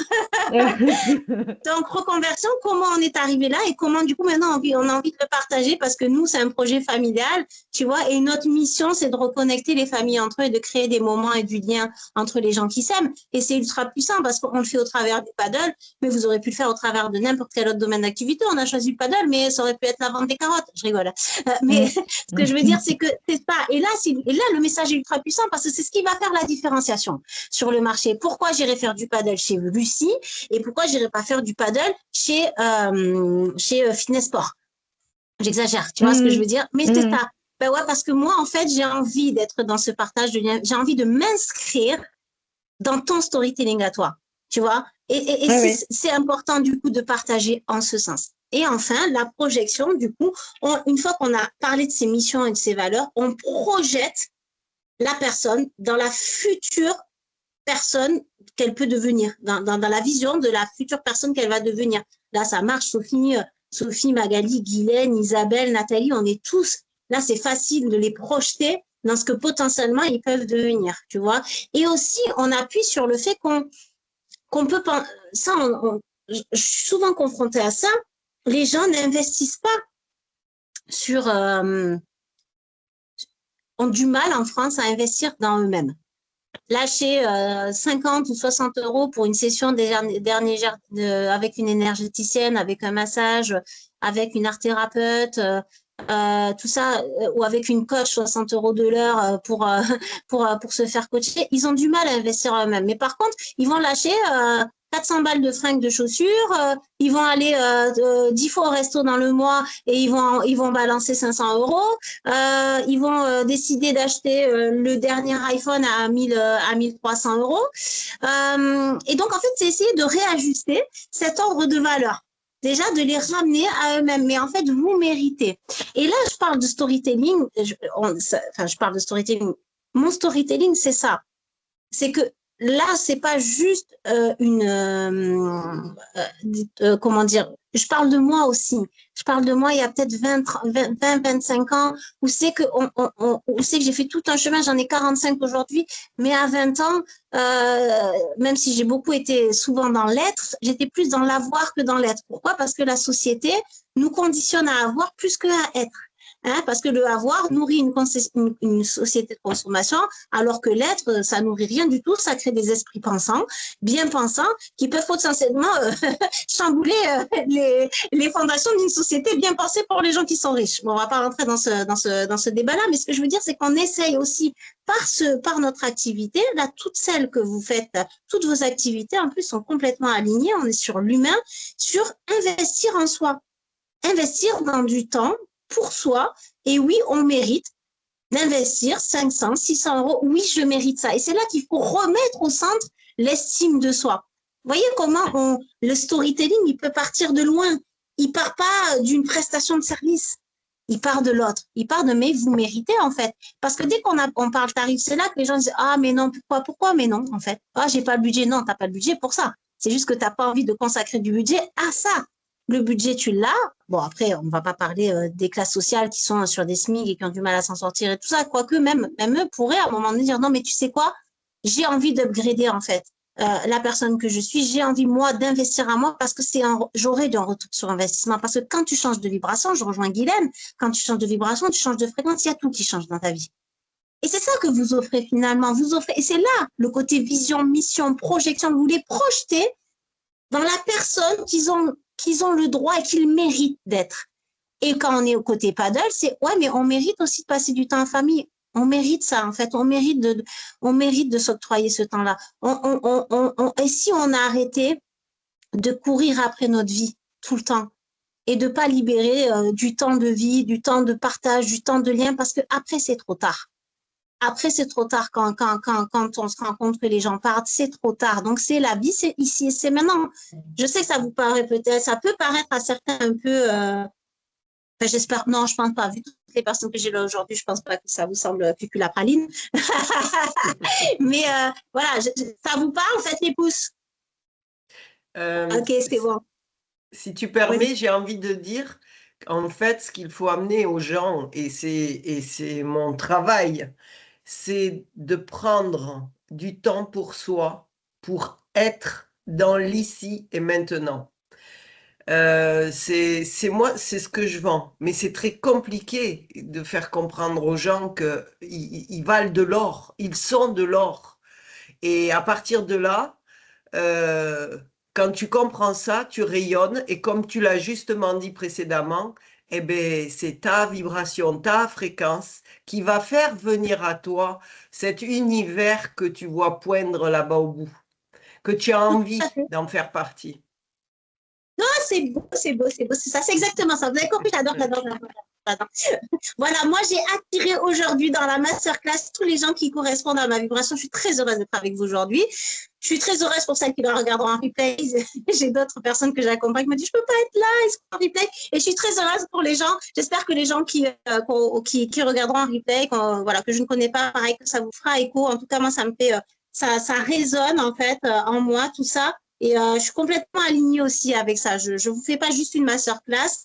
Donc, reconversion, comment on est arrivé là et comment, du coup, maintenant, on a envie de le partager parce que nous, c'est un projet familial, tu vois, et notre mission, c'est de reconnecter les familles entre eux et de créer des moments et du lien entre les gens qui s'aiment. Et c'est ultra puissant parce qu'on le fait au travers du paddle, mais vous aurez pu le faire au travers de n'importe quel autre domaine d'activité. On a choisi le paddle, mais ça aurait pu être la vente des carottes. Je rigole. Mais ce que je veux dire, c'est que c'est pas. Et là, le message est ultra puissant parce que c'est ce qui va faire la différenciation sur le marché. Pourquoi j'irai faire du paddle chez Lucie et pourquoi j'irai pas faire du paddle chez Fitness Sport? J'exagère, tu vois ce que je veux dire? Mais c'est ça. Ben ouais, parce que moi, en fait, j'ai envie d'être dans ce partage de liens. J'ai envie de m'inscrire dans ton storytelling à toi, tu vois? Et c'est important, du coup, de partager en ce sens. Et enfin, la projection, du coup, une fois qu'on a parlé de ses missions et de ses valeurs, on projette la personne dans la future personne qu'elle peut devenir, dans la vision de la future personne qu'elle va devenir. Là, ça marche, Sophie, Magali, Guylaine, Isabelle, Nathalie, on est tous, là, c'est facile de les projeter dans ce que potentiellement ils peuvent devenir, tu vois. Et aussi, on appuie sur le fait qu'on peut, ça, je suis souvent confrontée à ça, les gens n'investissent pas ont du mal en France à investir dans eux-mêmes. Lâcher 50 ou 60 euros pour une session avec une énergéticienne, avec un massage, avec une art-thérapeute, tout ça, ou avec une coach, 60 euros de l'heure pour se faire coacher, ils ont du mal à investir eux-mêmes. Mais par contre, ils vont lâcher 400 balles de fringues de chaussures, ils vont aller 10 fois au resto dans le mois et ils vont balancer 500 euros, ils vont décider d'acheter le dernier iPhone à 1300 euros. Et donc, en fait, c'est essayer de réajuster cet ordre de valeur. Déjà, de les ramener à eux-mêmes. Mais en fait, vous méritez. Et là, je parle de storytelling. Je parle de storytelling. Mon storytelling, c'est ça. C'est que là, c'est pas juste comment dire, je parle de moi aussi. Je parle de moi il y a peut-être 25 ans où c'est que j'ai fait tout un chemin, j'en ai 45 aujourd'hui, mais à 20 ans, même si j'ai beaucoup été souvent dans l'être, j'étais plus dans l'avoir que dans l'être. Pourquoi? Parce que la société nous conditionne à avoir plus qu'à être. Parce que le avoir nourrit une société de consommation, alors que l'être, ça nourrit rien du tout, ça crée des esprits pensants, bien pensants, qui peuvent potentiellement chambouler les fondations d'une société bien pensée pour les gens qui sont riches. Bon, on va pas rentrer dans ce débat-là, mais ce que je veux dire, c'est qu'on essaye aussi par notre activité, là, toutes celles que vous faites, toutes vos activités, en plus, sont complètement alignées, on est sur l'humain, sur investir en soi, investir dans du temps, pour soi, et oui, on mérite d'investir 500, 600 euros. Oui, je mérite ça. Et c'est là qu'il faut remettre au centre l'estime de soi. Vous voyez comment le storytelling, il peut partir de loin. Il part pas d'une prestation de service. Il part de l'autre. Il part de mais vous méritez, en fait. Parce que dès qu'on parle tarif, c'est là que les gens disent ah, mais non, pourquoi, mais non, en fait. Ah, j'ai pas le budget. Non, t'as pas le budget pour ça. C'est juste que tu n'as pas envie de consacrer du budget à ça. Le budget, tu l'as. Bon, après, on ne va pas parler des classes sociales qui sont sur des SMIC et qui ont du mal à s'en sortir et tout ça. Quoique, même eux pourraient à un moment donné dire non, mais tu sais quoi, j'ai envie d'upgrader en fait la personne que je suis. J'ai envie, moi, d'investir à moi parce que j'aurai un retour sur investissement. Parce que quand tu changes de vibration, je rejoins Guylaine, quand tu changes de vibration, tu changes de fréquence, il y a tout qui change dans ta vie. Et c'est ça que vous offrez finalement. Vous offrez, et c'est là le côté vision, mission, projection. Vous les projetez dans la personne qu'ils ont le droit et qu'ils méritent d'être. Et quand on est au côté paddle, c'est ouais, mais on mérite aussi de passer du temps en famille. On mérite ça, en fait. On mérite de s'octroyer ce temps-là. Et si on a arrêté de courir après notre vie tout le temps et de pas libérer du temps de vie, du temps de partage, du temps de lien, parce que après c'est trop tard. Après, c'est trop tard quand on se rend compte que les gens partent, c'est trop tard. Donc, c'est la vie, c'est ici et c'est maintenant. Je sais que ça vous paraît peut-être, ça peut paraître à certains un peu, j'espère, non, je pense pas. Vu toutes les personnes que j'ai là aujourd'hui, je pense pas que ça vous semble cuculapraline. Mais voilà, ça vous parle, faites les pouces. Ok, c'est bon. Si tu permets, j'ai envie de dire, en fait, ce qu'il faut amener aux gens, et c'est mon travail, c'est de prendre du temps pour soi, pour être dans l'ici et maintenant. C'est moi, c'est ce que je vends, mais c'est très compliqué de faire comprendre aux gens qu'ils valent de l'or, ils sont de l'or. Et à partir de là, quand tu comprends ça, tu rayonnes et comme tu l'as justement dit précédemment, eh ben, c'est ta vibration, ta fréquence qui va faire venir à toi cet univers que tu vois poindre là-bas au bout, que tu as envie d'en faire partie. Non, c'est beau, c'est beau, c'est beau, c'est ça, c'est exactement ça. Vous avez compris, j'adore. Voilà, moi j'ai attiré aujourd'hui dans la masterclass tous les gens qui correspondent à ma vibration. Je suis très heureuse d'être avec vous aujourd'hui. Je suis très heureuse pour celles qui le regarderont en replay. J'ai d'autres personnes que j'accompagne qui me disent je peux pas être là, est-ce qu'on replay? Et je suis très heureuse pour les gens. J'espère que les gens qui regarderont en replay, voilà, que je ne connais pas, pareil que ça vous fera écho. En tout cas, moi ça me fait, ça résonne en fait en moi tout ça. Et je suis complètement alignée aussi avec ça. Je ne vous fais pas juste une masterclass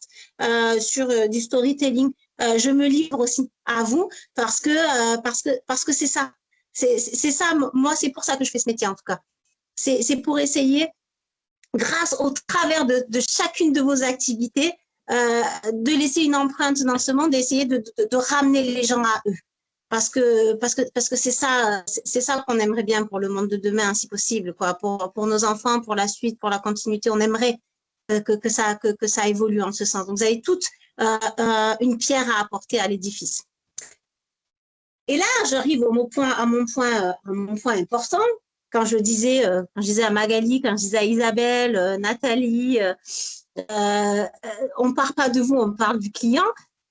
sur du storytelling. Je me livre aussi à vous parce que c'est ça. C'est ça. Moi, c'est pour ça que je fais ce métier en tout cas. C'est pour essayer, grâce au travers de chacune de vos activités, de laisser une empreinte dans ce monde, d'essayer de ramener les gens à eux. Parce que c'est ça qu'on aimerait bien pour le monde de demain, si possible, quoi. Pour nos enfants, pour la suite, pour la continuité, on aimerait que ça évolue en ce sens. Donc, vous avez toutes une pierre à apporter à l'édifice. Et là, j'arrive à mon point important. Quand je disais à Magali, quand je disais à Isabelle, Nathalie, on ne parle pas de vous, on parle du client.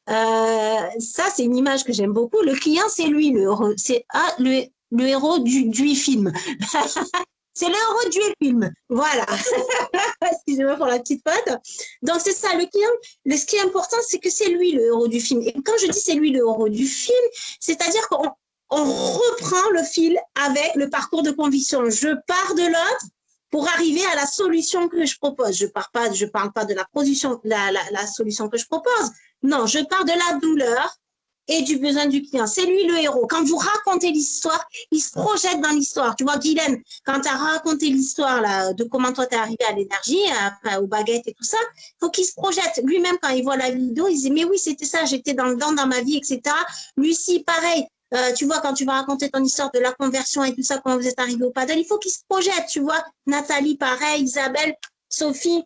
Ça, c'est une image que j'aime beaucoup. Le client, c'est lui, le héros. C'est le héros du film. C'est le héros du film. Voilà. Excusez-moi pour la petite faute. Donc, c'est ça, le client. Ce qui est important, c'est que c'est lui le héros du film. Et quand je dis c'est lui le héros du film, c'est-à-dire qu'on reprend le fil avec le parcours de conviction. Je pars de l'autre pour arriver à la solution que je propose. Je parle pas de la solution que je propose. Non, je pars de la douleur et du besoin du client. C'est lui le héros. Quand vous racontez l'histoire, il se projette dans l'histoire. Tu vois, Guylaine, quand tu as raconté l'histoire là, de comment toi tu es arrivé à l'énergie, aux baguettes et tout ça, il faut qu'il se projette. Lui-même, quand il voit la vidéo, il dit, mais oui, c'était ça, j'étais dans ma vie, etc. Lucie, pareil. Tu vois, quand tu vas raconter ton histoire de la conversion et tout ça, comment vous êtes arrivé au paddle, il faut qu'il se projette, tu vois. Nathalie, pareil, Isabelle, Sophie,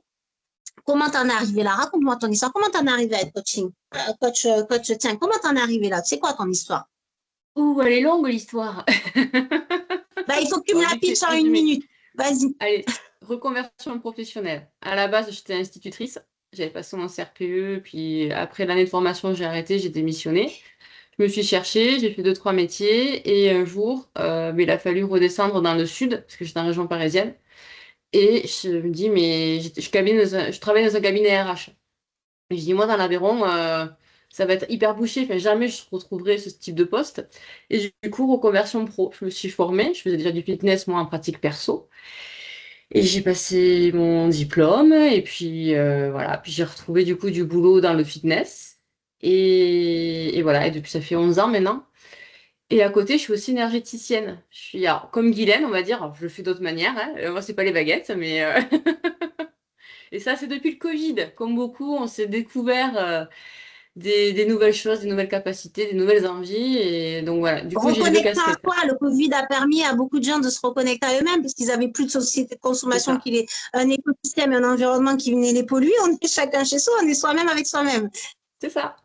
comment t'en es arrivé là? Raconte-moi ton histoire. Comment t'en es arrivé à être coach, tiens, comment t'en es arrivé là? C'est quoi ton histoire? Ouh, elle est longue l'histoire. Il faut que tu me la pitches en une minute. Vas-y. Allez, reconversion professionnelle. À la base, j'étais institutrice. J'avais passé mon CRPE, puis après l'année de formation, j'ai arrêté, j'ai démissionné. Je me suis cherchée, j'ai fait 2-3 métiers et un jour, il a fallu redescendre dans le sud, parce que j'étais en région parisienne. Et je me dis, mais je travaille dans un cabinet RH. Et je dis, moi, dans l'Aveyron, ça va être hyper bouché. Enfin, jamais je retrouverai ce type de poste. Et du coup, reconversion pro. Je me suis formée. Je faisais déjà du fitness, moi, en pratique perso. Et j'ai passé mon diplôme et puis voilà, puis j'ai retrouvé du coup du boulot dans le fitness. Et voilà, et depuis ça fait 11 ans maintenant. Et à côté, je suis aussi énergéticienne. Je suis alors, comme Guylaine, on va dire. Alors, je le fais d'autres manières, hein. Moi, c'est pas les baguettes, mais et ça, c'est depuis le Covid. Comme beaucoup, on s'est découvert des nouvelles choses, des nouvelles capacités, des nouvelles envies. Et donc voilà, du coup, j'ai les deux Reconnectant à casquettes. quoi? Le Covid a permis à beaucoup de gens de se reconnecter à eux-mêmes parce qu'ils n'avaient plus de société de C'est consommation, ça, un écosystème et un environnement qui venait les polluer. On est chacun chez soi, on est soi-même avec soi-même. c'est ça.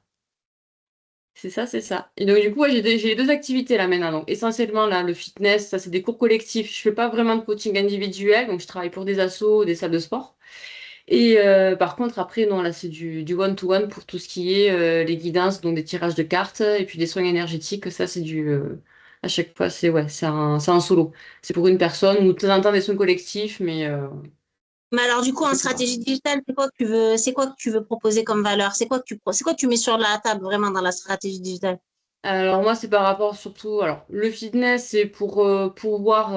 C'est ça, c'est ça. Et donc, du coup, ouais, j'ai les deux activités là maintenant. Donc, essentiellement, là, le fitness, ça, c'est des cours collectifs. Je fais pas vraiment de coaching individuel. Donc, je travaille pour des assos, des salles de sport. Et par contre, après, non, là, c'est du one-to-one pour tout ce qui est les guidances, donc des tirages de cartes et puis des soins énergétiques. Ça, c'est à chaque fois, c'est un solo. C'est pour une personne ou de temps en temps des soins collectifs, mais Mais alors, du coup, en c'est tout. stratégie digitale, c'est quoi que tu veux proposer comme valeur? C'est quoi que tu mets sur la table vraiment dans la stratégie digitale? Alors moi, c'est par rapport surtout. Alors le fitness, c'est pour pouvoir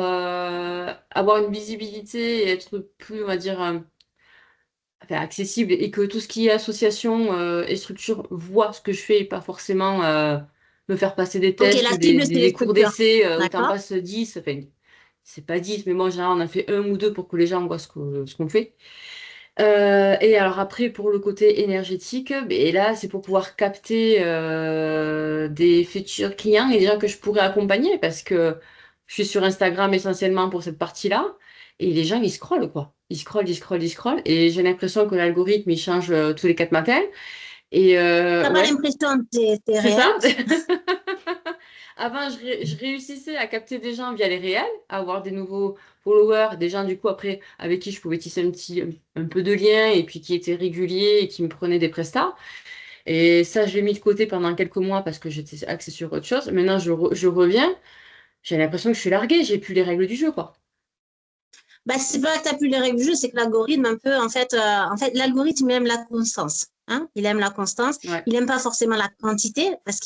avoir une visibilité et être plus, on va dire, enfin, accessible et que tout ce qui est association et structure voit ce que je fais et pas forcément me faire passer des Ok, tests la ou cible, c'est les des cours structures. d'essai où tu en D'accord? passes 10. Enfin, c'est pas 10, mais moi, en général, on en fait un ou deux pour que les gens voient ce qu'on fait. Et alors après, pour le côté énergétique, et là, c'est pour pouvoir capter des futurs clients et des gens que je pourrais accompagner parce que je suis sur Instagram essentiellement pour cette partie-là. Et les gens, ils scrollent, quoi. Ils scrollent, ils scrollent, ils scrollent. Et j'ai l'impression que l'algorithme, il change tous les 4 matins. Et T'as pas ouais, l'impression que c'est c'est réel? ça. Avant, je réussissais à capter des gens via les réels, à avoir des nouveaux followers, des gens du coup après avec qui je pouvais tisser un peu de lien et puis qui étaient réguliers et qui me prenaient des prestats. Et ça, je l'ai mis de côté pendant quelques mois parce que j'étais axée sur autre chose. Maintenant, je reviens. J'ai l'impression que je suis larguée, j'ai plus les règles du jeu, quoi. Bah, c'est pas que tu n'as plus les règles du jeu, c'est que l'algorithme, un peu, en fait, l'algorithme, il aime la constance. Hein, il aime la constance. Ouais. Il aime pas forcément la quantité parce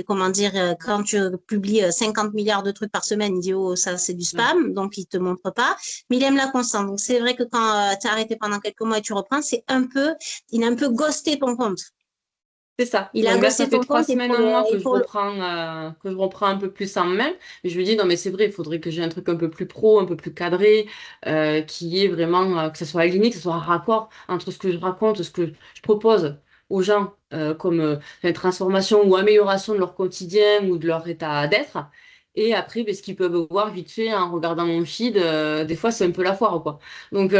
comment dire, quand tu publies 50 milliards de trucs par semaine, il dit, oh, ça, c'est du Ouais. spam, donc il te montre pas. Mais il aime la constance. Donc, c'est vrai que quand tu as arrêté pendant quelques mois et tu reprends, il a un peu ghosté ton compte. C'est ça. Il a Donc là, ça ghosté fait ton trois compte semaines, un mois que je reprends un peu plus en main. Et je me dis, non, mais c'est vrai, il faudrait que j'ai un truc un peu plus pro, un peu plus cadré, qui est vraiment, que ça soit aligné, que ça soit un raccord entre ce que je raconte, ce que je propose aux gens comme une transformation ou amélioration de leur quotidien ou de leur état d'être. Et après, ben, ce qu'ils peuvent voir vite fait en regardant mon feed, des fois, c'est un peu la foire, quoi. Donc,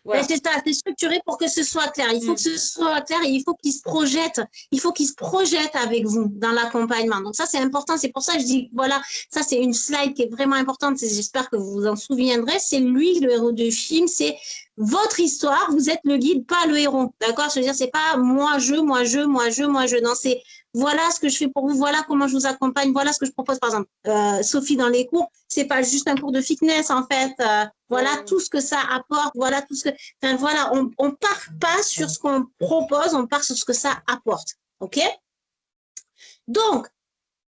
Ben, voilà. c'est ça, c'est structuré pour que ce soit clair. Il faut que Mm. ce soit clair et il faut qu'il se projette. Il faut qu'il se projette avec vous dans l'accompagnement. Donc ça, c'est important. C'est pour ça que je dis, voilà, ça, c'est une slide qui est vraiment importante. J'espère que vous vous en souviendrez. C'est lui, le héros du film. C'est votre histoire. Vous êtes le guide, pas le héros. D'accord? Je veux dire, c'est pas moi, je. Non, c'est voilà ce que je fais pour vous. Voilà comment je vous accompagne. Voilà ce que je propose. Par exemple, Sophie dans les cours, c'est pas juste un cours de fitness, en fait. Voilà tout ce que ça apporte. Voilà tout ce que enfin, voilà, on part pas sur ce qu'on propose, on part sur ce que ça apporte. OK? Donc,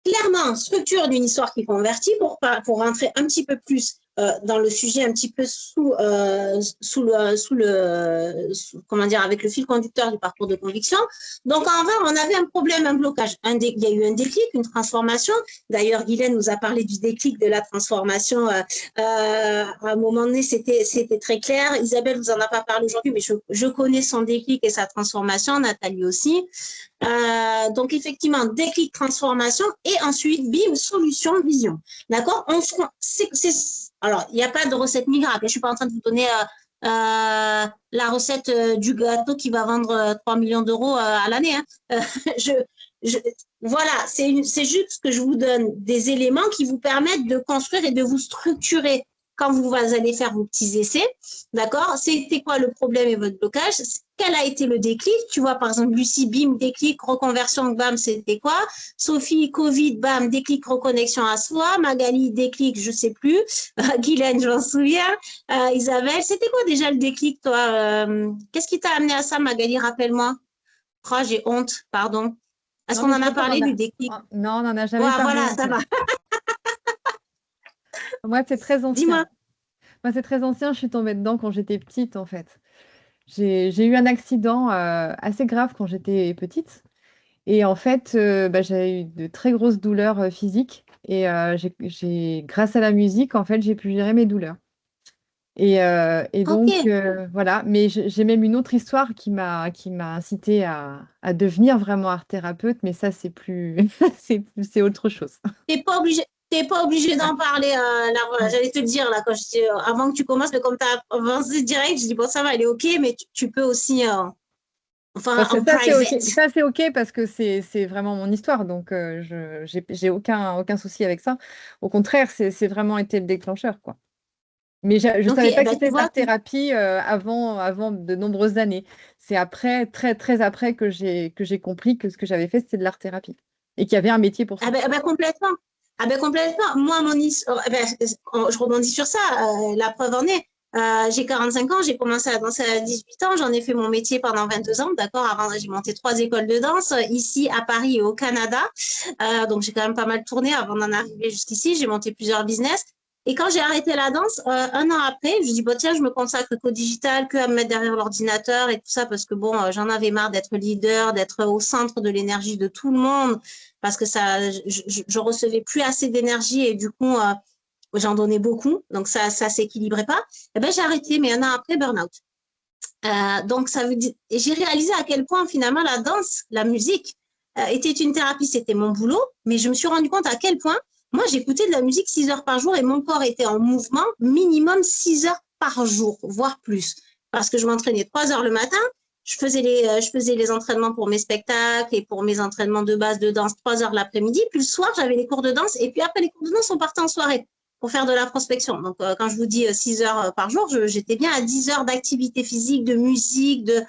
clairement, structure d'une histoire qui convertit pour rentrer un petit peu plus dans le sujet, un petit peu comment dire, avec le fil conducteur du parcours de conviction. Donc, en vrai, on avait un problème, un blocage. Il y a eu un déclic, une transformation. D'ailleurs, Guylaine nous a parlé du déclic de la transformation. À un moment donné, c'était très clair. Isabelle vous en a pas parlé aujourd'hui, mais je connais son déclic et sa transformation. Nathalie aussi. Donc, effectivement, déclic, transformation et ensuite, bim, solution, vision. D'accord? Alors, il n'y a pas de recette miracle. Je ne suis pas en train de vous donner la recette du gâteau qui va vendre 3 millions d'euros à l'année. Hein. je, je, voilà, c'est juste que je vous donne des éléments qui vous permettent de construire et de vous structurer quand vous allez faire vos petits essais. D'accord? C'était quoi le problème et votre blocage? Quel a été le déclic? Tu vois, par exemple, Lucie, bim, déclic, reconversion, bam, c'était quoi? Sophie, Covid, bam, déclic, reconnexion à soi. Magali, déclic, je sais plus. Guylaine, je m'en souviens. Isabelle, c'était quoi déjà le déclic, toi? Qu'est-ce qui t'a amené à ça, Magali? Rappelle-moi. Oh, j'ai honte, pardon. Est-ce Non, qu'on mais en je a crois qu'on parlé en a. du déclic? Non, on n'en a Ouais, jamais parlé, voilà, en ça fait. va. Moi, c'est très ancien. Dis-moi. Moi, c'est très ancien, je suis tombée dedans quand j'étais petite, en fait. J'ai eu un accident assez grave quand j'étais petite. Et en fait, j'avais eu de très grosses douleurs physiques. Et grâce à la musique, en fait, j'ai pu gérer mes douleurs. Et Ok. donc, voilà. Mais j'ai même une autre histoire qui m'a incité à devenir vraiment art thérapeute. Mais ça, c'est plus, c'est autre chose. T'es pas obligé Ouais. d'en parler. Là, voilà, Mm. j'allais te le dire là, avant que tu commences, mais comme tu as avancé direct, je dis bon, ça va, elle est OK, mais tu peux aussi, enfin, Parce que en ça, c'est OK. private. Ça, c'est OK parce que c'est vraiment mon histoire. Donc, j'ai aucun souci avec ça. Au contraire, c'est vraiment été le déclencheur, quoi. Mais je ne OK, savais pas que ben, tu c'était de vois, l'art-thérapie avant de nombreuses années. C'est après, très, très après que j'ai compris que ce que j'avais fait, c'était de l'art-thérapie et qu'il y avait un métier pour ça. ah ben, complètement. Ah ben, complètement. Moi, mon histoire, je rebondis sur ça. La preuve en est. J'ai 45 ans, j'ai commencé à danser à 18 ans, j'en ai fait mon métier pendant 22 ans, d'accord. Avant, j'ai monté 3 écoles de danse ici à Paris et au Canada. Donc, j'ai quand même pas mal tourné avant d'en arriver jusqu'ici. J'ai monté plusieurs business. Et quand j'ai arrêté la danse, 1 an après, je dis, bon, tiens, je me consacre qu'au digital, que à me mettre derrière l'ordinateur et tout ça, parce que bon, j'en avais marre d'être leader, d'être au centre de l'énergie de tout le monde, parce que ça, je recevais plus assez d'énergie et du coup, j'en donnais beaucoup. Donc, ça s'équilibrait pas. Et ben, j'ai arrêté, mais 1 an après, burn-out. Donc, ça veut dire, et j'ai réalisé à quel point finalement la danse, la musique était une thérapie, c'était mon boulot, mais je me suis rendu compte à quel point moi j'écoutais de la musique 6 heures par jour et mon corps était en mouvement minimum 6 heures par jour, voire plus, parce que je m'entraînais 3 heures le matin, je faisais les entraînements pour mes spectacles et pour mes entraînements de base de danse 3 heures l'après-midi, puis le soir j'avais les cours de danse et puis après les cours de danse on partait en soirée pour faire de la prospection. Donc, quand je vous dis 6 heures par jour, j'étais bien à 10 heures d'activité physique, de musique, de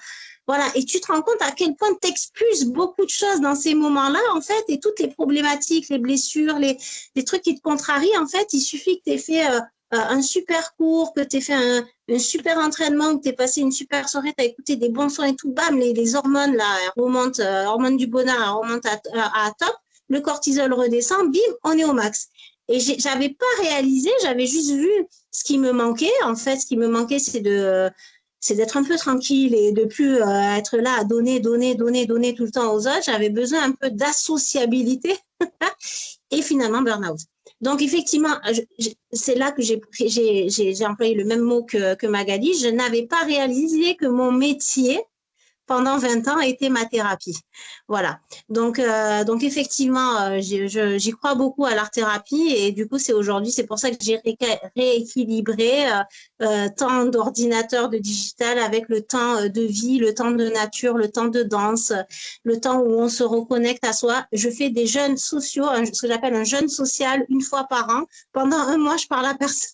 voilà. Et tu te rends compte à quel point tu expulses beaucoup de choses dans ces moments-là, en fait, et toutes les problématiques, les blessures, les trucs qui te contrarient, en fait, il suffit que tu aies fait un super cours, que tu aies fait un super entraînement, que tu aies passé une super soirée, tu as écouté des bons sons et tout, bam, les hormones, là, elles remontent, hormones du bonheur, elles remontent à top, le cortisol redescend, bim, on est au max. Et j'avais pas réalisé, j'avais juste vu ce qui me manquait. En fait, ce qui me manquait, c'est d'être un peu tranquille et de plus être là à donner tout le temps aux autres. J'avais besoin un peu d'associabilité et finalement burn-out. Donc effectivement, c'est là que j'ai employé le même mot que Magali. Je n'avais pas réalisé que mon métier pendant 20 ans a été ma thérapie. Voilà. Donc effectivement, j'y crois beaucoup à l'art-thérapie et du coup, c'est pour ça que j'ai rééquilibré temps d'ordinateur, de digital avec le temps de vie, le temps de nature, le temps de danse, le temps où on se reconnecte à soi. Je fais des jeûnes sociaux, ce que j'appelle un jeûne social 1 fois par an. Pendant 1 mois, je parle à personne.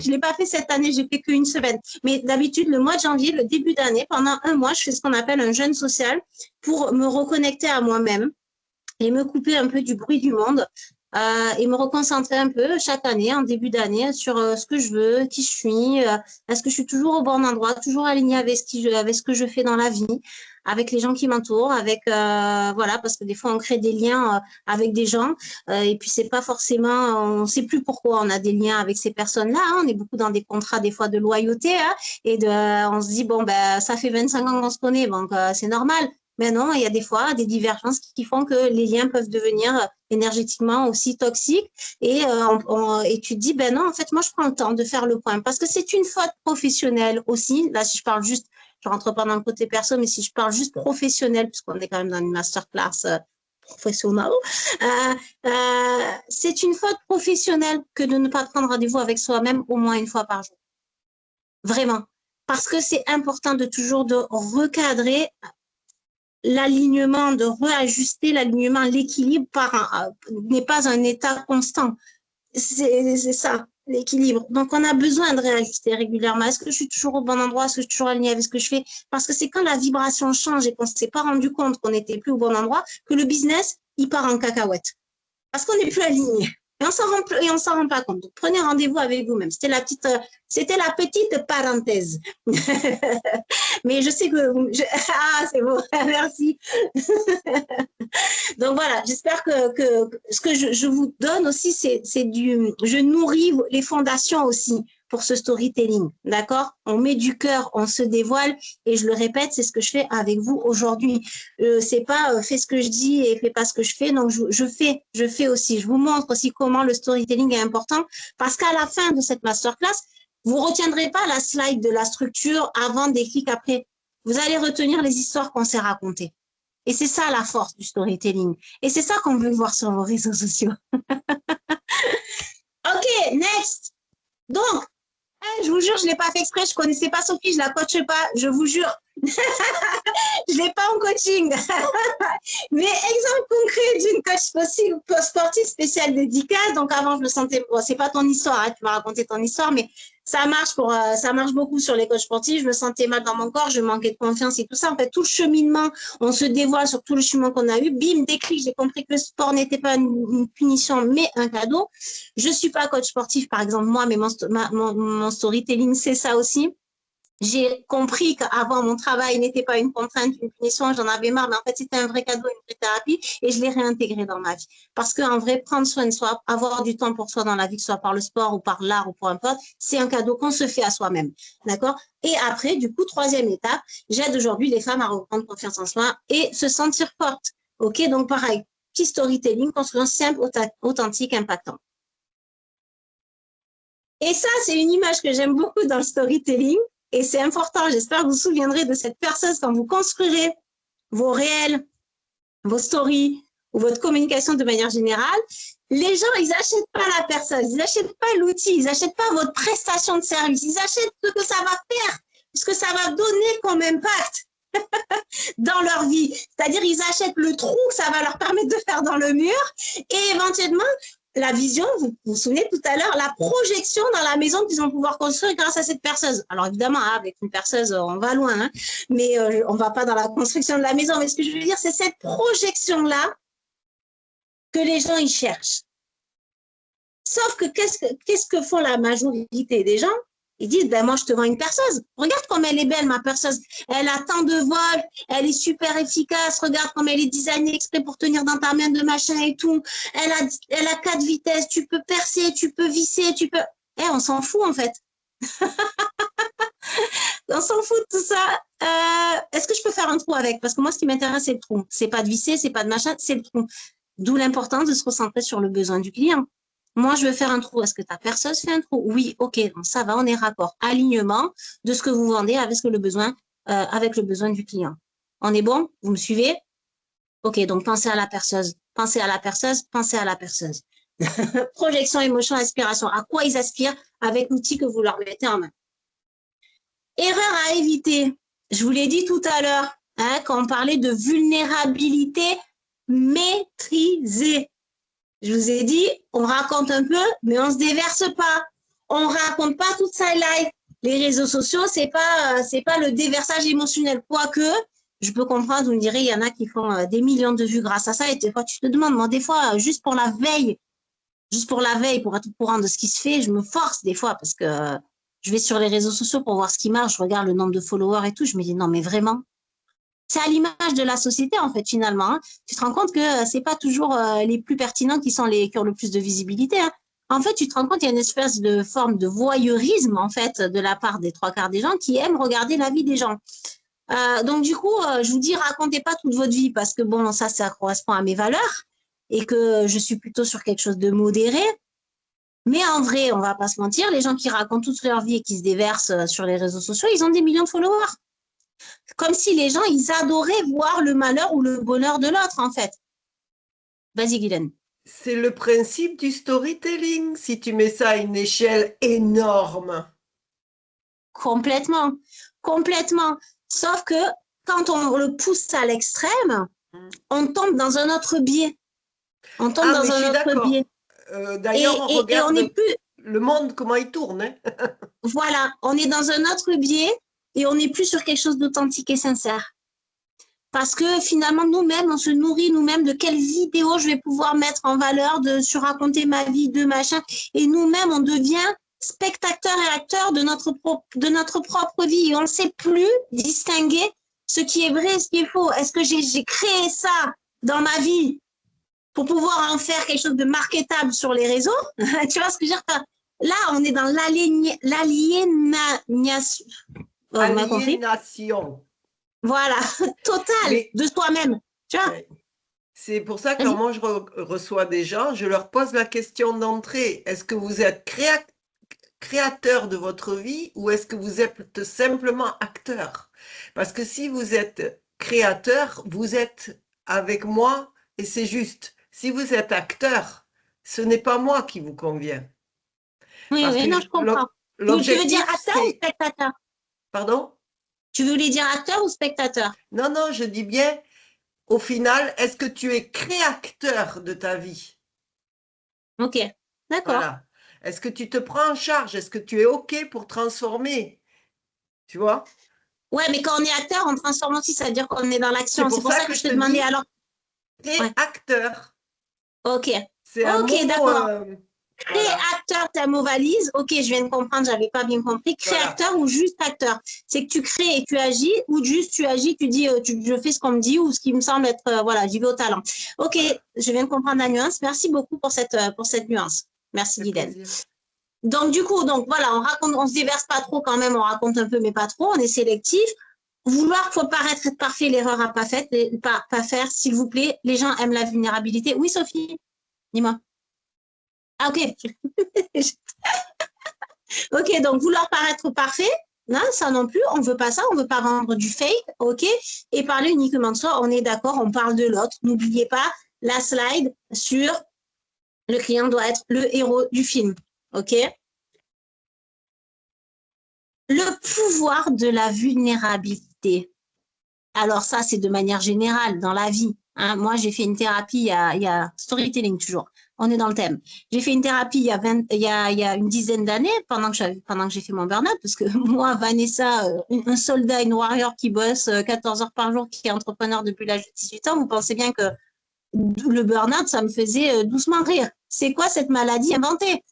Je ne l'ai pas fait cette année, j'ai fait qu'une semaine. Mais d'habitude, le mois de janvier, le début d'année, pendant 1 mois, je fais ce qu'on appelle un jeûne social pour me reconnecter à moi-même et me couper un peu du bruit du monde et me reconcentrer un peu chaque année, en début d'année, sur ce que je veux, qui je suis, est-ce que je suis toujours au bon endroit, toujours alignée avec ce que je fais dans la vie, avec les gens qui m'entourent, avec voilà, parce que des fois on crée des liens avec des gens et puis c'est pas forcément, on sait plus pourquoi on a des liens avec ces personnes-là. Hein, on est beaucoup dans des contrats des fois de loyauté hein, et on se dit bon ben ça fait 25 ans qu'on se connaît, donc c'est normal. Mais non, il y a des fois des divergences qui font que les liens peuvent devenir énergétiquement aussi toxiques. Et tu te dis, ben non, en fait, moi, je prends le temps de faire le point parce que c'est une faute professionnelle aussi. Là, si je parle juste, je rentre pas dans le côté perso, mais si je parle juste professionnel, puisqu'on est quand même dans une masterclass professionnelle, c'est une faute professionnelle que de ne pas prendre rendez-vous avec soi-même au moins 1 fois par jour. Vraiment. Parce que c'est important de toujours de recadrer l'alignement, de réajuster l'alignement, l'équilibre n'est pas un état constant. C'est ça, l'équilibre. Donc, on a besoin de réajuster régulièrement. Est-ce que je suis toujours au bon endroit? Est-ce que je suis toujours alignée avec ce que je fais? Parce que c'est quand la vibration change et qu'on ne s'est pas rendu compte qu'on n'était plus au bon endroit que le business, il part en cacahuète. Parce qu'on n'est plus aligné. Et on s'en rend pas compte. Donc, prenez rendez-vous avec vous-même. C'était la petite parenthèse. Mais je sais que ah, c'est bon, merci. Donc voilà, j'espère que ce que je vous donne aussi, je nourris les fondations aussi pour ce storytelling, d'accord? On met du cœur, on se dévoile, et je le répète, c'est ce que je fais avec vous aujourd'hui. C'est pas fais ce que je dis et fais pas ce que je fais, donc je fais aussi. Je vous montre aussi comment le storytelling est important, parce qu'à la fin de cette masterclass, vous retiendrez pas la slide de la structure avant, des clics après. Vous allez retenir les histoires qu'on s'est racontées. Et c'est ça la force du storytelling. Et c'est ça qu'on veut voir sur vos réseaux sociaux. OK, next. Donc, je vous jure, je ne l'ai pas fait exprès. Je ne connaissais pas Sophie, je ne la coache pas. Je vous jure. Je ne l'ai pas en coaching. Mais exemple concret d'une coach sportive spéciale dédicace. Donc avant, je me sentais, bon, c'est pas ton histoire, hein, tu m'as raconté ton histoire, mais ça marche beaucoup sur les coachs sportifs. Je me sentais mal dans mon corps, je manquais de confiance et tout ça. En fait, tout le cheminement, on se dévoile sur tout le chemin qu'on a eu. Bim, déclic, j'ai compris que le sport n'était pas une punition, mais un cadeau. Je suis pas coach sportif, par exemple, moi, mais mon storytelling, c'est ça aussi. J'ai compris qu'avant, mon travail n'était pas une contrainte, une punition, j'en avais marre, mais en fait, c'était un vrai cadeau, une vraie thérapie, et je l'ai réintégré dans ma vie. Parce qu'en vrai, prendre soin de soi, avoir du temps pour soi dans la vie, que ce soit par le sport ou par l'art ou peu importe, c'est un cadeau qu'on se fait à soi-même. D'accord? Et après, du coup, troisième étape, j'aide aujourd'hui les femmes à reprendre confiance en soi et se sentir fortes. OK? Donc, pareil, petit storytelling, construire simple, authentique, impactant. Et ça, c'est une image que j'aime beaucoup dans le storytelling. Et c'est important, j'espère que vous vous souviendrez de cette personne quand vous construirez vos réels, vos stories ou votre communication de manière générale. Les gens, ils n'achètent pas la personne, ils n'achètent pas l'outil, ils n'achètent pas votre prestation de service, ils achètent ce que ça va faire, ce que ça va donner comme impact dans leur vie. C'est-à-dire, ils achètent le trou que ça va leur permettre de faire dans le mur et éventuellement, la vision, vous vous souvenez tout à l'heure, la projection dans la maison qu'ils vont pouvoir construire grâce à cette perceuse. Alors évidemment, avec une perceuse, on va loin, hein, mais on ne va pas dans la construction de la maison. Mais ce que je veux dire, c'est cette projection-là que les gens y cherchent. Sauf que qu'est-ce que font la majorité des gens? Ils disent, ben moi, je te vends une perceuse. Regarde comme elle est belle, ma perceuse. Elle a tant de vol, elle est super efficace. Regarde comme elle est designée exprès pour tenir dans ta main de machin et tout. Elle a 4 vitesses, tu peux percer, tu peux visser, tu peux… on s'en fout, en fait. On s'en fout de tout ça. Est-ce que je peux faire un trou avec? Parce que moi, ce qui m'intéresse, c'est le trou. C'est pas de visser, c'est pas de machin, c'est le trou. D'où l'importance de se recentrer sur le besoin du client. Moi, je veux faire un trou. Est-ce que ta perceuse fait un trou? Oui, OK, donc ça va, on est raccord. Alignement de ce que vous vendez avec le besoin du client. On est bon? Vous me suivez? OK, donc pensez à la perceuse. Pensez à la perceuse, pensez à la perceuse. Projection, émotion, inspiration. À quoi ils aspirent avec l'outil que vous leur mettez en main. Erreur à éviter. Je vous l'ai dit tout à l'heure, hein, quand on parlait de vulnérabilité maîtrisée. Je vous ai dit, on raconte un peu, mais on ne se déverse pas. On ne raconte pas toute sa life. Les réseaux sociaux, c'est pas le déversage émotionnel. Quoique, je peux comprendre, vous me direz, il y en a qui font des millions de vues grâce à ça. Et des fois, tu te demandes, moi, des fois, juste pour la veille, pour être au courant de ce qui se fait, je me force des fois parce que je vais sur les réseaux sociaux pour voir ce qui marche. Je regarde le nombre de followers et tout. Je me dis, non, mais vraiment. C'est à l'image de la société, en fait, finalement. Hein. Tu te rends compte que c'est pas toujours les plus pertinents qui ont le plus de visibilité. Hein. En fait, tu te rends compte qu'il y a une espèce de forme de voyeurisme, en fait, de la part des 3/4 des gens qui aiment regarder la vie des gens. Donc, du coup, je vous dis, racontez pas toute votre vie parce que, bon, ça correspond à mes valeurs et que je suis plutôt sur quelque chose de modéré. Mais en vrai, on va pas se mentir, les gens qui racontent toute leur vie et qui se déversent sur les réseaux sociaux, ils ont des millions de followers. Comme si les gens, ils adoraient voir le malheur ou le bonheur de l'autre, en fait. Vas-y, Guylaine. C'est le principe du storytelling, si tu mets ça à une échelle énorme. Complètement, complètement. Sauf que quand on le pousse à l'extrême, on tombe dans un autre biais. On tombe dans un autre biais. D'ailleurs, on regarde on plus... le monde, comment il tourne. Hein. Voilà, on est dans un autre biais et on n'est plus sur quelque chose d'authentique et sincère. Parce que finalement, nous-mêmes, on se nourrit nous-mêmes de quelles vidéos je vais pouvoir mettre en valeur, sur raconter ma vie, de machin. Et nous-mêmes, on devient spectateur et acteur de notre propre vie. Et on ne sait plus distinguer ce qui est vrai et ce qui est faux. Est-ce que j'ai créé ça dans ma vie pour pouvoir en faire quelque chose de marketable sur les réseaux? Tu vois ce que je veux dire? Là, on est dans l'aliénation. On m'a compris? Aliénation. Voilà, totale Mais- de soi-même. Tu vois? Ouais. C'est pour ça que Vas-y. quand moi je reçois des gens, je leur pose la question d'entrée. Est-ce que vous êtes créateur de votre vie ou est-ce que vous êtes simplement acteur? Parce que si vous êtes créateur, vous êtes avec moi et c'est juste. Si vous êtes acteur, ce n'est pas moi qui vous convient. Oui, Parce oui, que non, je comprends. Tu veux l'objectif, dire acteur ou c'est… spectateur? Pardon? Tu voulais dire acteur ou spectateur? Non, non, je dis bien, au final, est-ce que tu es créateur de ta vie? Ok, d'accord. Voilà. Est-ce que tu te prends en charge? Est-ce que tu es OK pour transformer? Tu vois? Ouais, mais quand on est acteur, on transforme aussi, ça veut dire qu'on est dans l'action. C'est C'est pour ça que je te demandais dis, alors. tu es Ouais. acteur. Ok, C'est un ok, mot, d'accord. voilà. Créateur, c'est un mot valise. Ok, je viens de comprendre, j'avais pas bien compris. Voilà. Créateur ou juste acteur? C'est que tu crées et tu agis, ou juste tu agis, tu dis je fais ce qu'on me dit ou ce qui me semble être, voilà, j'y vais au talent. Ok, je viens de comprendre la nuance. Merci beaucoup pour cette nuance. Merci, C'est Guylaine. plaisir. Donc, du coup, donc voilà, on se déverse pas trop quand même, on raconte un peu, mais pas trop, on est sélectif. Vouloir, faut paraître être parfait, l'erreur à pas faire, s'il vous plaît. Les gens aiment la vulnérabilité. Oui, Sophie, dis-moi. Ah, ok. Ok, donc vouloir paraître parfait, non, ça non plus, on veut pas ça, on veut pas vendre du fake, ok. Et parler uniquement de soi, on est d'accord, on parle de l'autre. N'oubliez pas la slide sur le client doit être le héros du film, ok. Le pouvoir de la vulnérabilité. Alors ça, c'est de manière générale dans la vie. Hein. Moi, j'ai fait une thérapie, il y a storytelling toujours. On est dans le thème. J'ai fait une thérapie il y a une dizaine d'années pendant que j'ai fait mon burn-out, parce que moi, Vanessa, un soldat, une warrior qui bosse 14 heures par jour, qui est entrepreneur depuis l'âge de 18 ans, vous pensez bien que le burn-out, ça me faisait doucement rire. C'est quoi cette maladie inventée?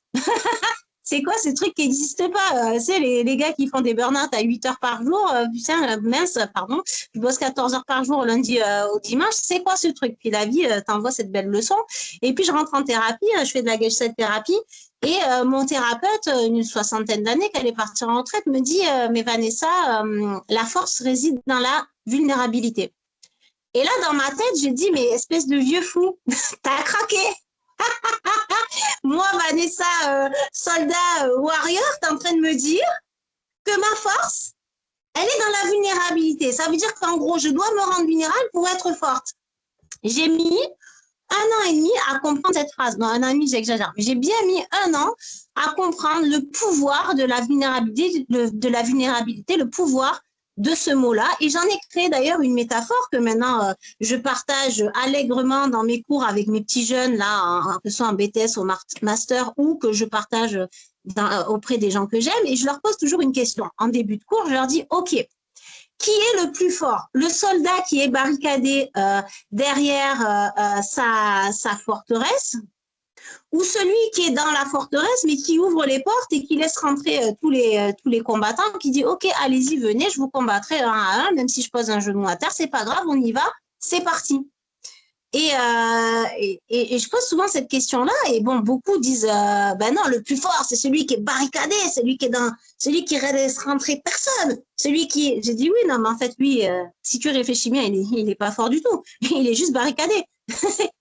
C'est quoi ce truc qui n'existe pas? C'est les gars qui font des burn-out à 8 heures par jour. Putain, mince, pardon. Je bosse 14 heures par jour lundi au dimanche. C'est quoi ce truc? Puis la vie t'envoie cette belle leçon. Et puis je rentre en thérapie, je fais de la Gestalt thérapie. Et mon thérapeute, une soixantaine d'années, qu'elle est partie en retraite, me dit mais Vanessa, la force réside dans la vulnérabilité. Et là, dans ma tête, j'ai dit mais espèce de vieux fou, t'as craqué. Moi, Vanessa, soldat warrior, t'es en train de me dire que ma force, elle est dans la vulnérabilité. Ça veut dire qu'en gros, je dois me rendre vulnérable pour être forte. J'ai mis 1 an et demi à comprendre cette phrase. Non, 1 an et demi, j'exagère. J'ai bien mis 1 an à comprendre le pouvoir de la vulnérabilité, le pouvoir de ce mot-là. Et j'en ai créé d'ailleurs une métaphore que maintenant je partage allègrement dans mes cours avec mes petits jeunes, là, que ce soit en BTS ou master, ou que je partage auprès des gens que j'aime. Et je leur pose toujours une question. En début de cours, je leur dis, OK, qui est le plus fort? Le soldat qui est barricadé derrière sa forteresse, ou celui qui est dans la forteresse mais qui ouvre les portes et qui laisse rentrer tous les combattants, qui dit ok, allez-y, venez, je vous combattrai 1 à 1, même si je pose un genou à terre, c'est pas grave, on y va, c'est parti. Et je pose souvent cette question-là, et bon, beaucoup disent ben non, le plus fort, c'est celui qui est barricadé, celui qui laisse rentrer personne, j'ai dit oui, non, mais en fait, lui, si tu réfléchis bien, il est pas fort du tout, il est juste barricadé.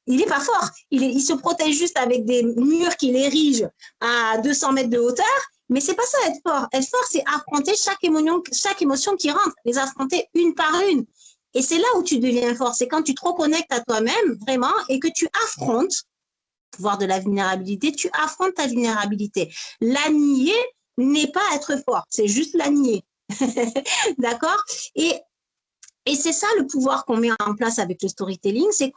Il n'est pas fort. Il se protège juste avec des murs qu'il érige à 200 mètres de hauteur. Mais c'est pas ça être fort. Être fort, c'est affronter chaque émotion qui rentre, les affronter une par une. Et c'est là où tu deviens fort. C'est quand tu te reconnectes à toi-même, vraiment, et que tu affrontes, pouvoir de la vulnérabilité, tu affrontes ta vulnérabilité. La nier n'est pas être fort. C'est juste la nier. D'accord? Et c'est ça le pouvoir qu'on met en place avec le storytelling, c'est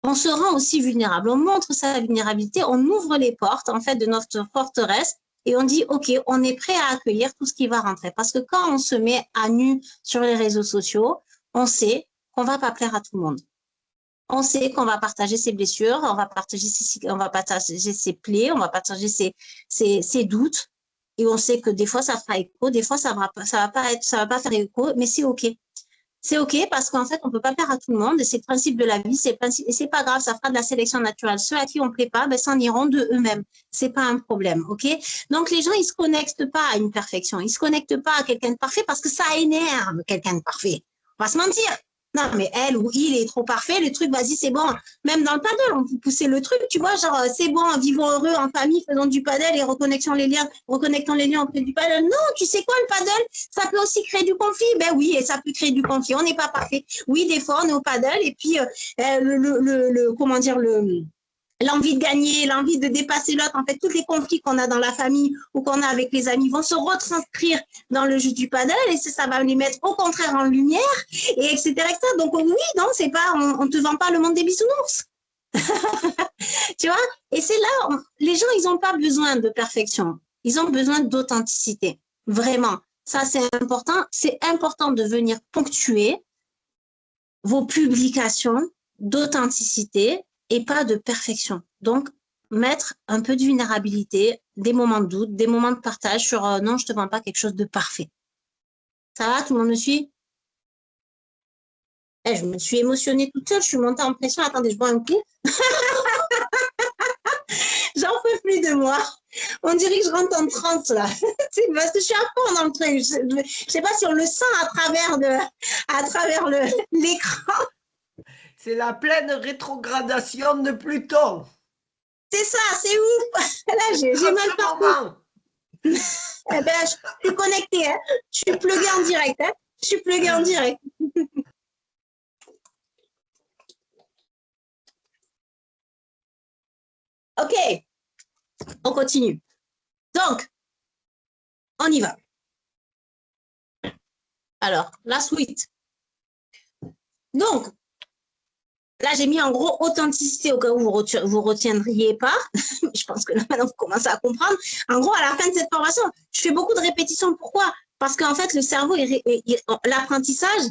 on se rend aussi vulnérable, on montre sa vulnérabilité, on ouvre les portes en fait de notre forteresse et on dit ok, on est prêt à accueillir tout ce qui va rentrer. Parce que quand on se met à nu sur les réseaux sociaux, on sait qu'on va pas plaire à tout le monde. On sait qu'on va partager ses blessures, on va partager ses plaies, on va partager ses doutes. Et on sait que des fois, ça fera écho, des fois, ça va pas faire écho, mais c'est OK. C'est OK parce qu'en fait, on peut pas plaire à tout le monde. C'est le principe de la vie, et c'est pas grave, ça fera de la sélection naturelle. Ceux à qui on plaît pas, ben, s'en iront de eux-mêmes. C'est pas un problème, OK? Donc, les gens, ils se connectent pas à une perfection. Ils se connectent pas à quelqu'un de parfait parce que ça énerve quelqu'un de parfait. On va se mentir. Non, mais elle ou il est trop parfait, le truc, vas-y, c'est bon. Même dans le paddle, on peut pousser le truc, tu vois, genre, c'est bon, vivons heureux en famille, faisons du paddle et reconnectons les liens entre du paddle. Non, tu sais quoi, le paddle, ça peut aussi créer du conflit. Ben oui, et ça peut créer du conflit. On n'est pas parfait. Oui, des fois, on est au paddle et puis, l'envie de gagner, l'envie de dépasser l'autre, en fait, tous les conflits qu'on a dans la famille ou qu'on a avec les amis vont se retranscrire dans le jeu du paddle et ça va les mettre au contraire en lumière, et etc., etc. Donc oui, non, c'est pas, on te vend pas le monde des bisounours. Tu vois? Et c'est là, les gens, ils n'ont pas besoin de perfection. Ils ont besoin d'authenticité. Vraiment. Ça, c'est important. C'est important de venir ponctuer vos publications d'authenticité et pas de perfection. Donc, mettre un peu de vulnérabilité, des moments de doute, des moments de partage sur non, je te vends pas quelque chose de parfait. Ça va, tout le monde me suit? Je me suis émotionnée toute seule, je suis montée en pression. Attendez, je bois un coup. J'en peux plus de moi. On dirait que je rentre en transe là. C'est parce que je suis à fond dans le truc. Je sais pas si on le sent à travers l'écran. C'est la pleine rétrogradation de Pluton. C'est ça, c'est ouf. Là, j'ai mal partout. Eh ben, je suis connectée, hein. Je suis pluguée en direct. Hein. Je suis pluguée en direct. OK, on continue. Donc, on y va. Alors, la suite. Donc, là, j'ai mis en gros authenticité au cas où vous retiendriez pas. Je pense que là, maintenant, vous commencez à comprendre. En gros, à la fin de cette formation, je fais beaucoup de répétitions. Pourquoi? Parce qu'en fait, le cerveau, l'apprentissage,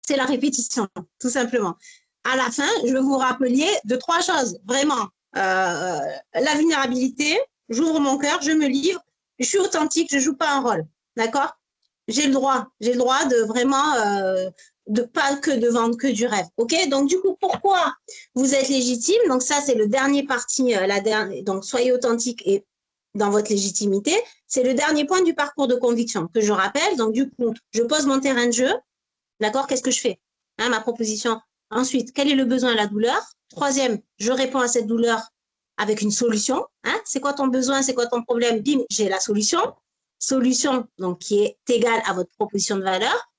c'est la répétition, tout simplement. À la fin, je vais vous rappeler de 3 choses, vraiment. La vulnérabilité, j'ouvre mon cœur, je me livre, je suis authentique, je joue pas un rôle. D'accord? J'ai le droit de vraiment... de pas que de vendre que du rêve. OK? Donc, du coup, pourquoi vous êtes légitime? Donc, ça, c'est le dernier parti, donc, soyez authentique et dans votre légitimité. C'est le dernier point du parcours de conviction que je rappelle. Donc, du coup, je pose mon terrain de jeu. D'accord? Qu'est-ce que je fais? Hein, ma proposition. Ensuite, quel est le besoin et la douleur? Troisième, je réponds à cette douleur avec une solution. Hein? C'est quoi ton besoin? C'est quoi ton problème? Bim, j'ai la solution. Solution, donc, qui est égale à votre proposition de valeur.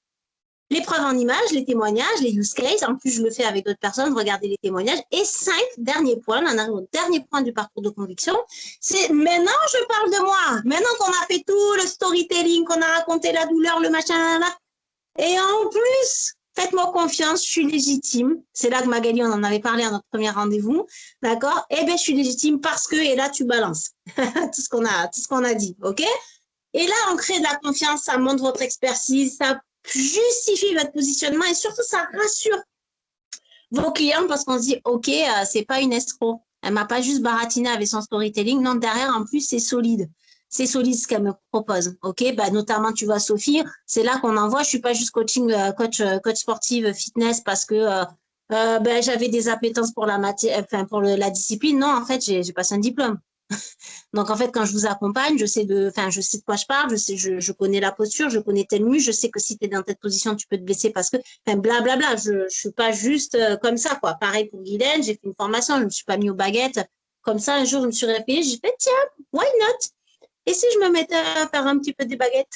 Les preuves en images, les témoignages, les use cases. En plus, je le fais avec d'autres personnes. Regardez les témoignages. Et 5, dernier point, on arrive au dernier point du parcours de conviction. C'est maintenant, je parle de moi. Maintenant qu'on a fait tout le storytelling, qu'on a raconté la douleur, le machin, là. Et en plus, faites-moi confiance, je suis légitime. C'est là que Magali, on en avait parlé à notre premier rendez-vous. D'accord? Eh bien, je suis légitime parce que, et là, tu balances tout ce qu'on a dit. OK? Et là, on crée de la confiance, ça montre votre expertise, ça justifie votre positionnement et surtout, ça rassure vos clients parce qu'on se dit, OK, c'est pas une escroc. Elle m'a pas juste baratiné avec son storytelling. Non, derrière, en plus, c'est solide. C'est solide ce qu'elle me propose. OK, bah, notamment, tu vois, Sophie, c'est là qu'on en voit. Je suis pas juste coach sportive fitness parce que ben, j'avais des appétences pour la matière, enfin, pour la discipline. Non, en fait, j'ai passé un diplôme. Donc, en fait, quand je vous accompagne, je sais de quoi je parle, je connais la posture, je connais tel muscle, je sais que si tu es dans cette position, tu peux te blesser parce que, enfin, blablabla, je suis pas juste comme ça, quoi. Pareil pour Guylaine, j'ai fait une formation, je me suis pas mis aux baguettes. Comme ça, un jour, je me suis réveillée, j'ai fait, tiens, why not? Et si je me mettais à faire un petit peu des baguettes?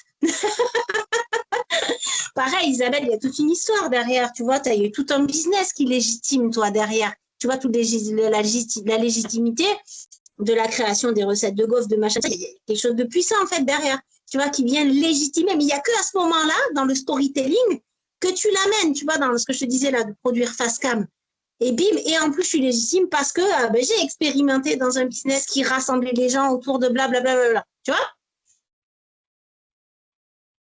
Pareil, Isabelle, il y a toute une histoire derrière, tu vois, il y a eu tout un business qui légitime, toi, derrière. Tu vois, toute la légitimité de la création des recettes de gaufres, de machin, il y a quelque chose de puissant en fait derrière, tu vois, qui vient légitimer. Mais il n'y a que à ce moment-là, dans le storytelling, que tu l'amènes, tu vois, dans ce que je te disais là, de produire face cam. Et bim, et en plus, je suis légitime parce que j'ai expérimenté dans un business qui rassemblait les gens autour de blablabla. Tu vois?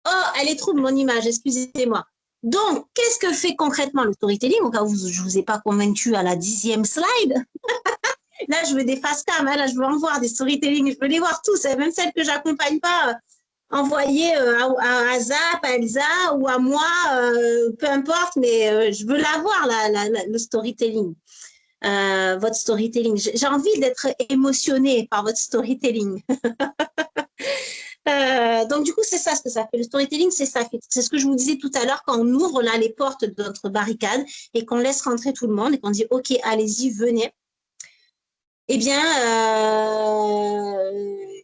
Oh, elle est trouble, mon image, excusez-moi. Donc, qu'est-ce que fait concrètement le storytelling? Au cas où je ne vous ai pas convaincu à la 10e slide. Là, je veux des face cam, hein, là, je veux en voir des storytelling, je veux les voir tous, même celles que j'accompagne pas, envoyer à Zap, à Elsa ou à moi, peu importe, mais je veux l'avoir, le storytelling. Votre storytelling. J'ai envie d'être émotionnée par votre storytelling. Donc, du coup, c'est ça ce que ça fait. Le storytelling, c'est ça. C'est ce que je vous disais tout à l'heure quand on ouvre là les portes de notre barricade et qu'on laisse rentrer tout le monde et qu'on dit « Ok, allez-y, venez ». Eh bien,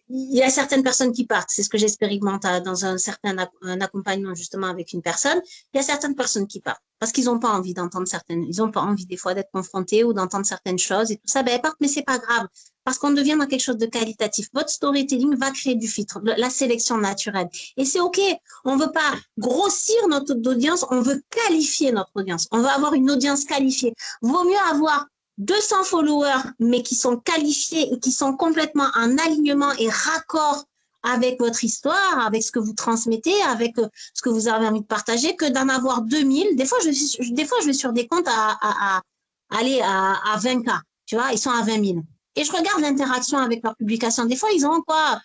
il y a certaines personnes qui partent. C'est ce que j'expérimente dans un accompagnement justement avec une personne. Il y a certaines personnes qui partent parce qu'ils n'ont pas envie d'entendre ils n'ont pas envie des fois d'être confrontés ou d'entendre certaines choses et tout ça. Ben, elles partent, mais c'est pas grave parce qu'on devient dans quelque chose de qualitatif. Votre storytelling va créer du filtre, la sélection naturelle. Et c'est OK. On veut pas grossir notre audience, on veut qualifier notre audience. On veut avoir une audience qualifiée. Vaut mieux avoir 200 followers, mais qui sont qualifiés et qui sont complètement en alignement et raccord avec votre histoire, avec ce que vous transmettez, avec ce que vous avez envie de partager, que d'en avoir 2000. Des fois, je vais sur des comptes à 20K, tu vois, ils sont à 20 000. Et je regarde l'interaction avec leur publication. Des fois, ils ont quoi?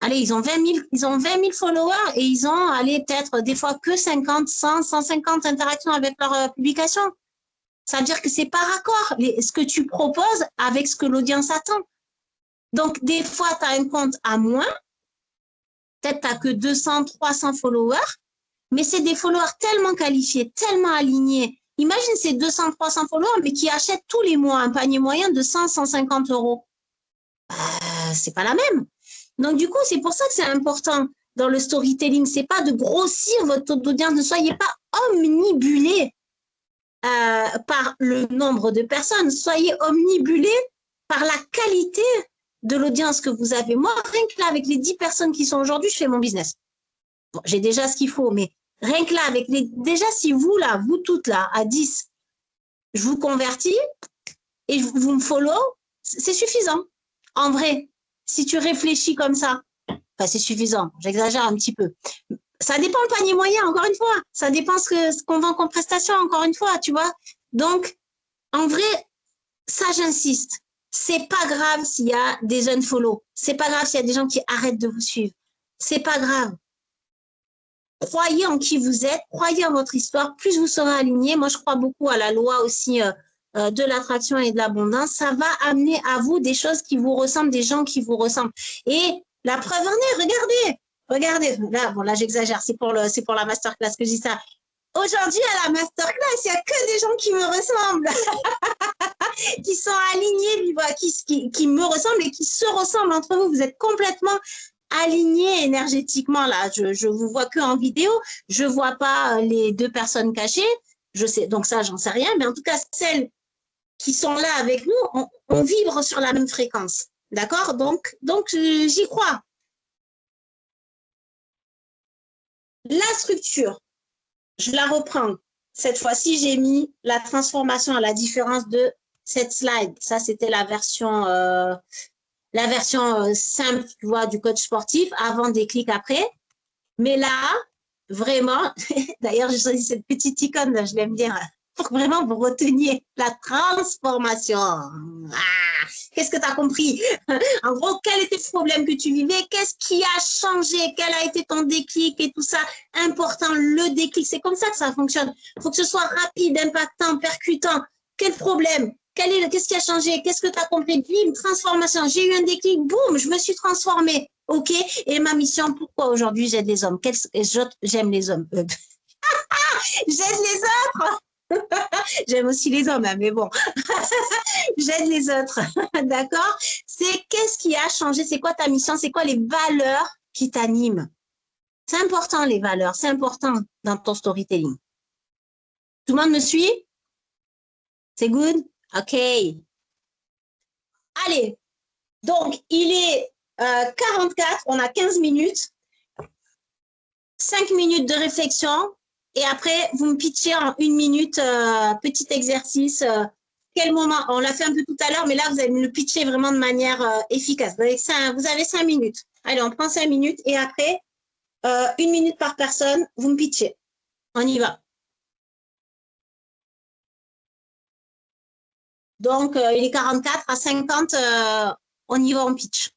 Allez, ils ont 20 000 followers et ils ont, allez, peut-être des fois que 50, 100, 150 interactions avec leur publication. Ça veut dire que c'est par raccord, ce que tu proposes avec ce que l'audience attend. Donc, des fois, tu as un compte à moins, peut-être tu n'as que 200, 300 followers, mais c'est des followers tellement qualifiés, tellement alignés. Imagine ces 200, 300 followers, mais qui achètent tous les mois un panier moyen de 100, 150 euros. C'est pas la même. Donc, du coup, c'est pour ça que c'est important dans le storytelling. C'est pas de grossir votre taux d'audience, ne soyez pas omnibulés par le nombre de personnes, soyez omnibulés par la qualité de l'audience que vous avez. Moi, rien que là, avec les 10 personnes qui sont aujourd'hui, je fais mon business. Bon, j'ai déjà ce qu'il faut, mais rien que là, déjà, si vous, là, vous toutes, là, à 10, je vous convertis et vous me follow, c'est suffisant. En vrai, si tu réfléchis comme ça, enfin, c'est suffisant. J'exagère un petit peu. Ça dépend le panier moyen, encore une fois. Ça dépend ce qu'on vend comme prestation, encore une fois, tu vois. Donc, en vrai, ça, j'insiste. C'est pas grave s'il y a des unfollow. C'est pas grave s'il y a des gens qui arrêtent de vous suivre. C'est pas grave. Croyez en qui vous êtes, croyez en votre histoire. Plus vous serez aligné. Moi, je crois beaucoup à la loi aussi de l'attraction et de l'abondance. Ça va amener à vous des choses qui vous ressemblent, des gens qui vous ressemblent. Et la preuve en est, regardez, là j'exagère, c'est pour la masterclass que je dis ça. Aujourd'hui, à la masterclass, il n'y a que des gens qui me ressemblent, qui sont alignés, qui me ressemblent et qui se ressemblent entre vous. Vous êtes complètement alignés énergétiquement là. Je vous vois que en vidéo, je vois pas les 2 personnes cachées. Je sais, donc ça, j'en sais rien, mais en tout cas, celles qui sont là avec nous, on vibre sur la même fréquence. D'accord? Donc j'y crois. La structure, je la reprends. Cette fois-ci, j'ai mis la transformation à la différence de cette slide. Ça, c'était la version simple, tu vois, du coach sportif, avant des clics après. Mais là, vraiment, d'ailleurs, j'ai choisi cette petite icône, là, je l'aime bien, pour que vraiment vous reteniez la transformation. Qu'est-ce que tu as compris? En gros, quel était le problème que tu vivais? Qu'est-ce qui a changé? Quel a été ton déclic et tout ça? Important, le déclic, c'est comme ça que ça fonctionne. Il faut que ce soit rapide, impactant, percutant. Quel problème? Qu'est-ce qui a changé? Qu'est-ce que tu as compris? Bim, transformation. J'ai eu un déclic, boum, je me suis transformée. OK? Et ma mission, pourquoi aujourd'hui j'aide les hommes? J'aime les hommes. J'aide les autres. J'aime aussi les hommes, hein, mais bon. J'aide les autres. D'accord? C'est qu'est-ce qui a changé? C'est quoi ta mission? C'est quoi les valeurs qui t'animent? C'est important, les valeurs. C'est important dans ton storytelling. Tout le monde me suit? C'est good? OK. Allez. Donc, il est 44. On a 15 minutes. 5 minutes de réflexion. Et après, vous me pitchez en 1 minute, petit exercice. Quel moment? On l'a fait un peu tout à l'heure, mais là, vous allez me le pitcher vraiment de manière efficace. Vous avez 5 minutes. Allez, on prend 5 minutes et après, 1 minute par personne, vous me pitchez. On y va. Donc, il est 44 à 50, on y va en pitch.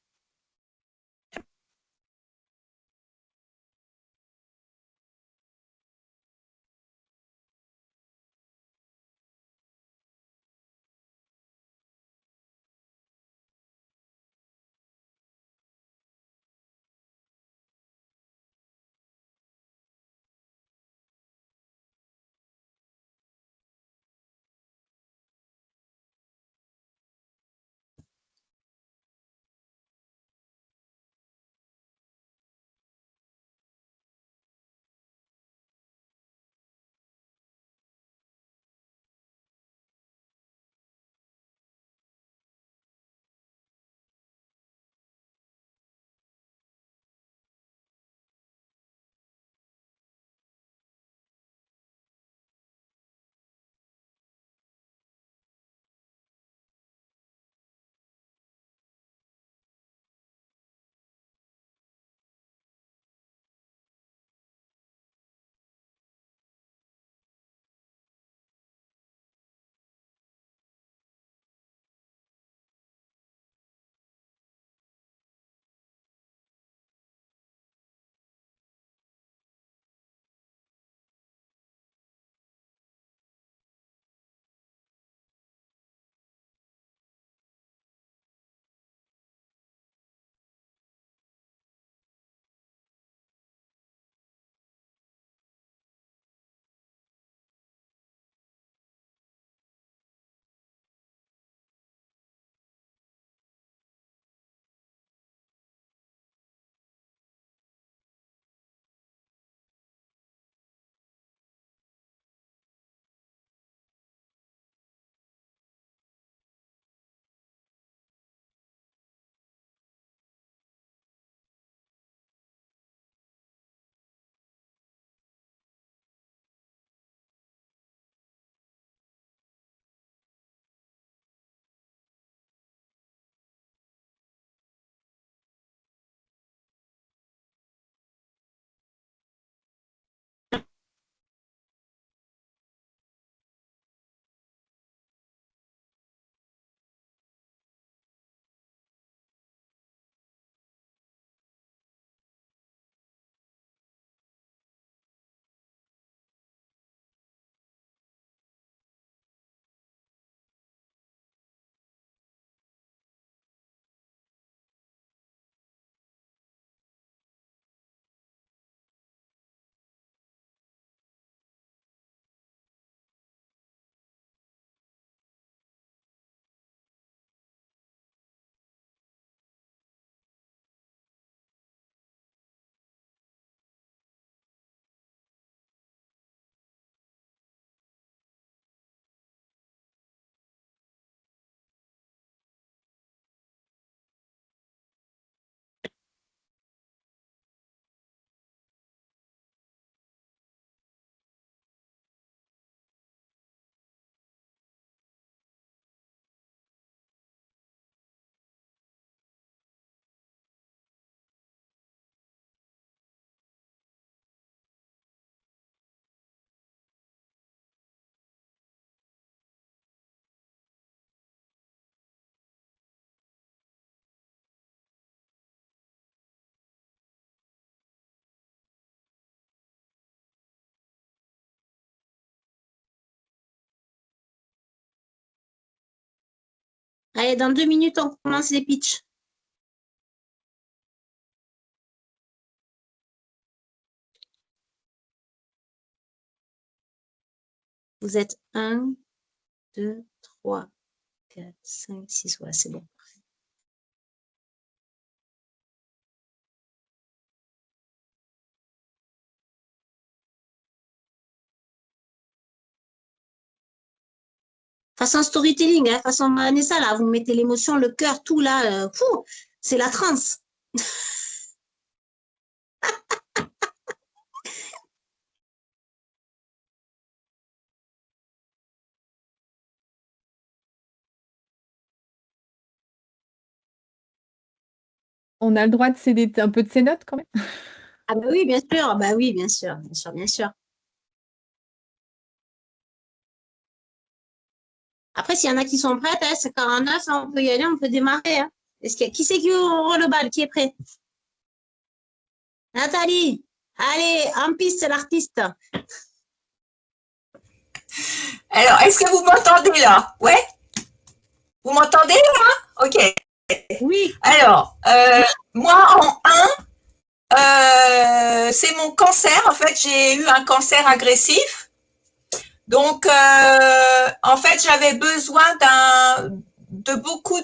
Allez, dans 2 minutes, on commence les pitchs. Vous êtes 1, 2, 3, 4, 5, 6. Ouais, c'est bon. De façon storytelling, hein, façon Vanessa, là, vous mettez l'émotion, le cœur, tout là, c'est la transe. On a le droit de céder un peu de ses notes quand même. Ah bah oui, bien sûr, bah oui, bien sûr, bien sûr, bien sûr. Après, s'il y en a qui sont prêtes, hein, c'est 49, hein, on peut y aller, on peut démarrer. Hein. Qui c'est qui ouvre le bal? Qui est prêt? Nathalie, allez, en piste, c'est l'artiste. Alors, est-ce que vous m'entendez là? Ouais? Vous m'entendez là? Ok. Oui. Alors, moi en 1, c'est mon cancer. En fait, j'ai eu un cancer agressif. Donc, en fait, j'avais besoin de beaucoup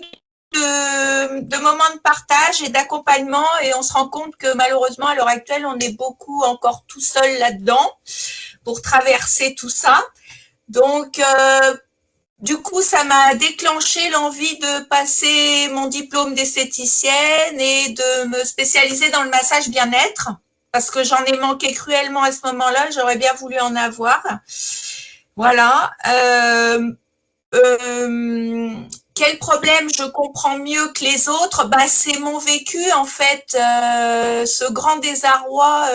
de moments de partage et d'accompagnement. Et on se rend compte que malheureusement, à l'heure actuelle, on est beaucoup encore tout seul là-dedans pour traverser tout ça. Donc, du coup, ça m'a déclenché l'envie de passer mon diplôme d'esthéticienne et de me spécialiser dans le massage bien-être parce que j'en ai manqué cruellement à ce moment-là. J'aurais bien voulu en avoir. Voilà. Quel problème je comprends mieux que les autres? Bah, c'est mon vécu, en fait. Ce grand désarroi,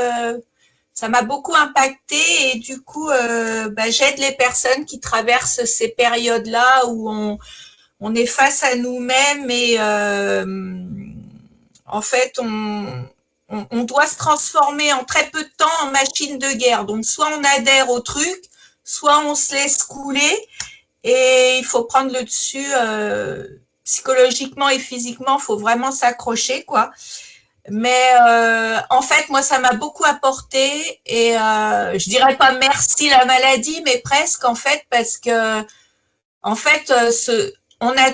ça m'a beaucoup impacté et du coup, bah, j'aide les personnes qui traversent ces périodes-là où on est face à nous-mêmes et en fait, on doit se transformer en très peu de temps en machine de guerre. Donc, soit on adhère au truc, soit on se laisse couler et il faut prendre le dessus psychologiquement et physiquement. Il faut vraiment s'accrocher, quoi. Mais en fait, moi, ça m'a beaucoup apporté et je dirais pas merci la maladie, mais presque en fait, parce que en fait, on a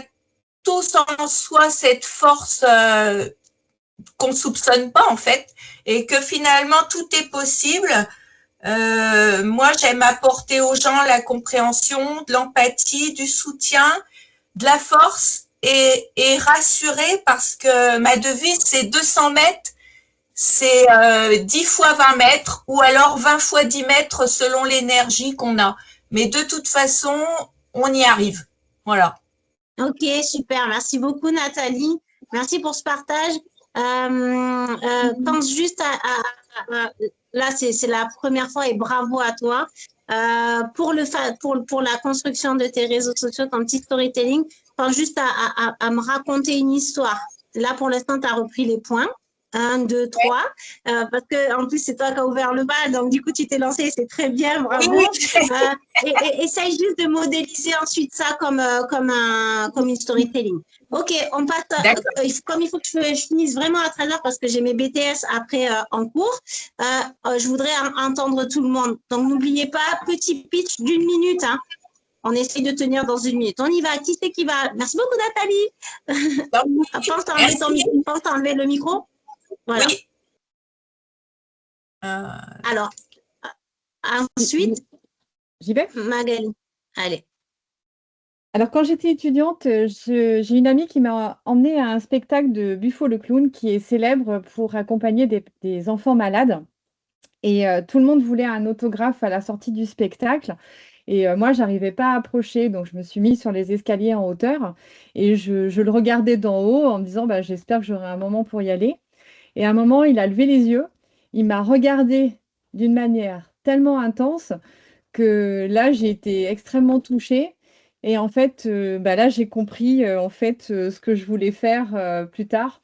tous en soi cette force qu'on ne soupçonne pas en fait, et que finalement tout est possible. Moi, j'aime apporter aux gens la compréhension, de l'empathie, du soutien, de la force et rassurer parce que ma devise, c'est 200 mètres, c'est 10 fois 20 mètres ou alors 20 fois 10 mètres selon l'énergie qu'on a. Mais de toute façon, on y arrive. Voilà. Ok, super. Merci beaucoup, Nathalie. Merci pour ce partage. Pense juste là, c'est la première fois et bravo à toi. Pour la construction de tes réseaux sociaux, ton petit storytelling, pense juste à me raconter une histoire. Là, pour l'instant, tu as repris les points. 1, 2, 3, parce que en plus c'est toi qui as ouvert le bal, donc du coup tu t'es lancé, c'est très bien, bravo. Et essaye juste de modéliser ensuite ça comme une storytelling. Ok, on passe. Comme il faut que je finisse vraiment à 13h parce que j'ai mes BTS après en cours, je voudrais entendre tout le monde. Donc n'oubliez pas, petit pitch d'1 minute. Hein. On essaye de tenir dans 1 minute. On y va. Qui c'est qui va? Merci beaucoup Nathalie. Pense t'enlever le micro. Voilà. Oui. Alors, ensuite, J'y vais? Magali, allez. Alors, quand j'étais étudiante, j'ai une amie qui m'a emmenée à un spectacle de Buffo le clown qui est célèbre pour accompagner des enfants malades. Et tout le monde voulait un autographe à la sortie du spectacle. Et moi, j'arrivais pas à approcher, donc je me suis mise sur les escaliers en hauteur et je le regardais d'en haut en me disant, bah, j'espère que j'aurai un moment pour y aller. Et à un moment, il a levé les yeux, il m'a regardée d'une manière tellement intense que là, j'ai été extrêmement touchée. Et en fait, bah là, j'ai compris en fait ce que je voulais faire plus tard.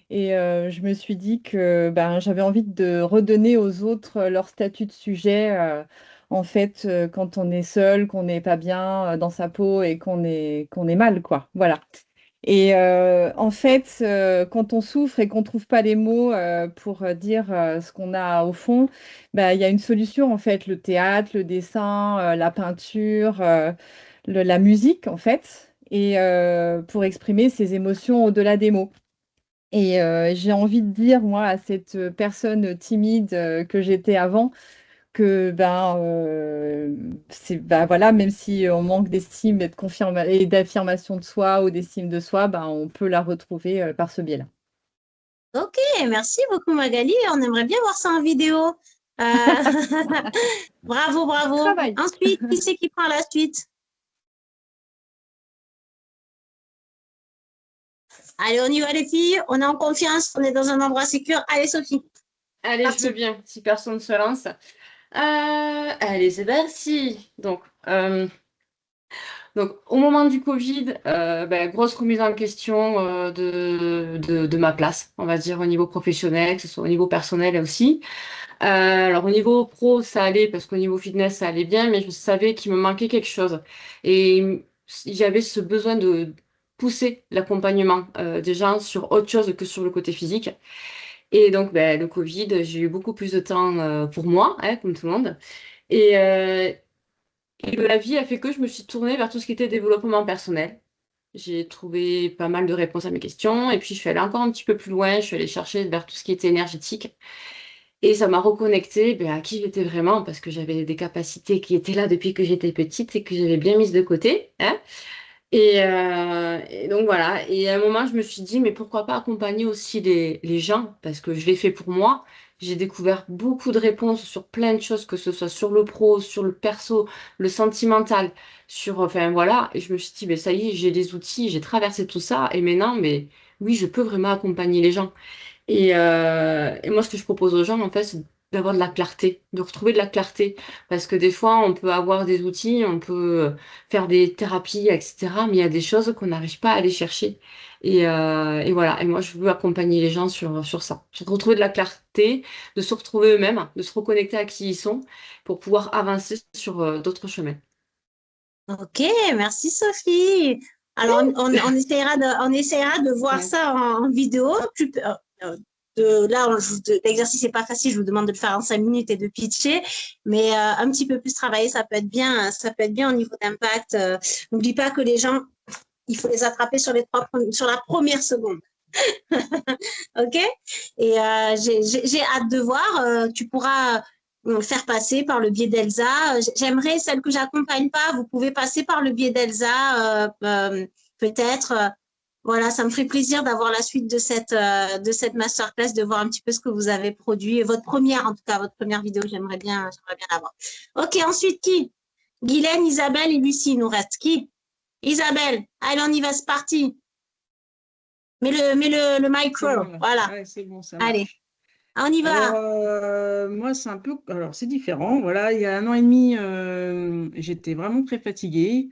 Et je me suis dit que ben, j'avais envie de redonner aux autres leur statut de sujet. En fait, quand on est seul, qu'on n'est pas bien dans sa peau et qu'on est mal, quoi. Voilà. Et en fait, quand on souffre et qu'on ne trouve pas les mots pour dire ce qu'on a au fond, bah, il y a une solution en fait, le théâtre, le dessin, la peinture, la musique en fait, et pour exprimer ses émotions au-delà des mots. Et j'ai envie de dire, moi, à cette personne timide que j'étais avant, que ben, ben voilà, même si on manque d'estime et d'affirmation de soi ou d'estime de soi, ben, on peut la retrouver par ce biais-là. Ok, merci beaucoup Magali. On aimerait bien voir ça en vidéo. Bravo, bravo. Travail. Ensuite, qui c'est qui prend la suite? Allez, on y va les filles. On est en confiance. On est dans un endroit sécure. Allez, Sophie. Allez, je veux bien, si personne ne se lance. Allez, c'est parti. Donc, Donc, au moment du Covid, grosse remise en question de ma place, on va dire, au niveau professionnel, que ce soit au niveau personnel aussi. Alors, au niveau pro, ça allait, parce qu'au niveau fitness, ça allait bien, mais je savais qu'il me manquait quelque chose. Et j'avais ce besoin de pousser l'accompagnement des gens sur autre chose que sur le côté physique. Et donc, le Covid, j'ai eu beaucoup plus de temps pour moi, hein, comme tout le monde. Et, euh, et la vie a fait que je me suis tournée vers tout ce qui était développement personnel. J'ai trouvé pas mal de réponses à mes questions et puis je suis allée encore un petit peu plus loin. Je suis allée chercher vers tout ce qui était énergétique et ça m'a reconnectée à qui j'étais vraiment parce que j'avais des capacités qui étaient là depuis que j'étais petite et que j'avais bien mises de côté, hein. Et donc voilà. Et à un moment, je me suis dit, mais pourquoi pas accompagner aussi les gens parce que je l'ai fait pour moi. J'ai découvert beaucoup de réponses sur plein de choses, que ce soit sur le pro, sur le perso, le sentimental, enfin voilà. Et je me suis dit, mais ça y est, j'ai les outils, j'ai traversé tout ça. Et maintenant, mais oui, je peux vraiment accompagner les gens. Et moi, ce que je propose aux gens, en fait, c'est d'avoir de la clarté, de retrouver de la clarté. Parce que des fois, on peut avoir des outils, on peut faire des thérapies, etc. Mais il y a des choses qu'on n'arrive pas à aller chercher. Et voilà. Et moi, je veux accompagner les gens sur ça. Sur retrouver de la clarté, de se retrouver eux-mêmes, de se reconnecter à qui ils sont pour pouvoir avancer sur d'autres chemins. Ok, merci Sophie. Alors, on essaiera de voir Ouais. ça en vidéo. L'exercice n'est pas facile, je vous demande de le faire en 5 minutes et de pitcher, mais un petit peu plus travailler, ça peut être bien au niveau d'impact. N'oublie pas que les gens, il faut les attraper sur la première seconde. Ok? Et j'ai hâte de voir. Tu pourras faire passer par le biais d'Elsa. J'aimerais, celle que j'accompagne pas, vous pouvez passer par le biais d'Elsa, peut-être. Voilà, ça me ferait plaisir d'avoir la suite de cette masterclass, de voir un petit peu ce que vous avez produit. Votre première, en tout cas, votre première vidéo, j'aimerais bien l'avoir. Ok, ensuite, qui? Guylaine, Isabelle et Lucie, il nous reste qui? Isabelle, allez, on y va, c'est parti. Mets le micro, C'est bon, là. voilà. Ouais, c'est bon, ça Allez, marche. on y va. Alors, moi, c'est un peu. Alors, c'est différent. Voilà, il y a 1 an et demi, j'étais vraiment très fatiguée.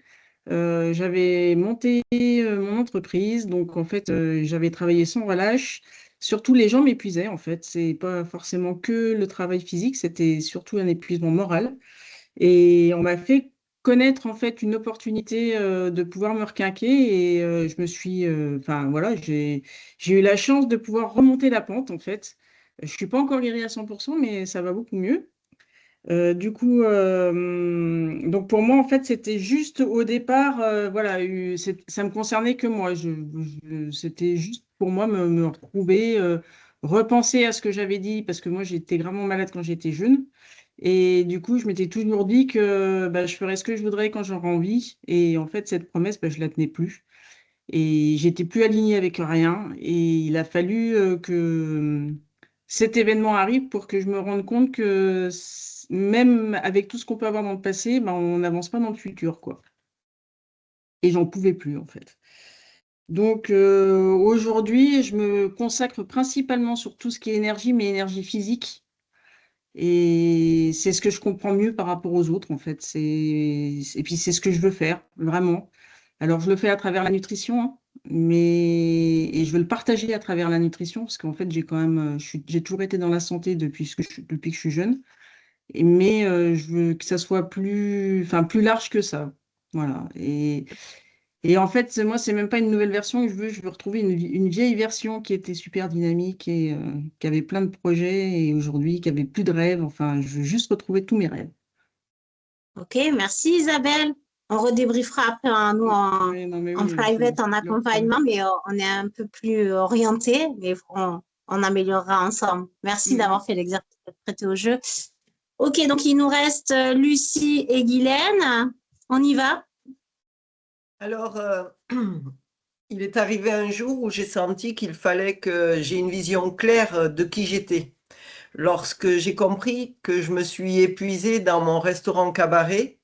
J'avais monté mon entreprise. Donc, en fait, j'avais travaillé sans relâche. Surtout, les gens m'épuisaient, en fait. C'est pas forcément que le travail physique, c'était surtout un épuisement moral. Et on m'a fait connaître en fait une opportunité de pouvoir me requinquer et je me suis, enfin voilà, j'ai eu la chance de pouvoir remonter la pente en fait. Je suis pas encore guérie à 100%, mais ça va beaucoup mieux. Du coup, donc pour moi en fait c'était juste au départ, voilà, ça me concernait que moi. C'était juste pour moi me retrouver, repenser à ce que j'avais dit parce que moi j'étais gravement malade quand j'étais jeune. Et du coup, je m'étais toujours dit que bah, je ferais ce que je voudrais quand j'aurais envie. Et en fait, cette promesse, bah, je la tenais plus. Et j'étais plus alignée avec rien. Et il a fallu que cet événement arrive pour que je me rende compte que même avec tout ce qu'on peut avoir dans le passé, bah, on n'avance pas dans le futur, quoi. Et j'en pouvais plus, en fait. Donc aujourd'hui, je me consacre principalement sur tout ce qui est énergie, mais énergie physique. Et c'est ce que je comprends mieux par rapport aux autres, en fait. Et puis, c'est ce que je veux faire, vraiment. Alors, je le fais à travers la nutrition, hein, et je veux le partager à travers la nutrition, parce qu'en fait, j'ai quand même, j'ai toujours été dans la santé depuis que je suis jeune. Mais je veux que ça soit enfin, plus large que ça. Voilà. Et en fait, moi, c'est même pas une nouvelle version que je veux. Je veux retrouver une vieille version qui était super dynamique et qui avait plein de projets et aujourd'hui qui avait plus de rêves. Enfin, je veux juste retrouver tous mes rêves. Ok, merci Isabelle. On redébriefera après nous Oui, non, mais en oui, private, en le reprendre. accompagnement, mais on est un peu plus orienté, mais on améliorera ensemble. Merci d'avoir fait l'exercice de prêter au jeu. Ok, donc il nous reste Lucie et Guylaine. On y va? Alors, il est arrivé un jour où j'ai senti qu'il fallait que j'ai une vision claire de qui j'étais. Lorsque j'ai compris que je me suis épuisée dans mon restaurant cabaret,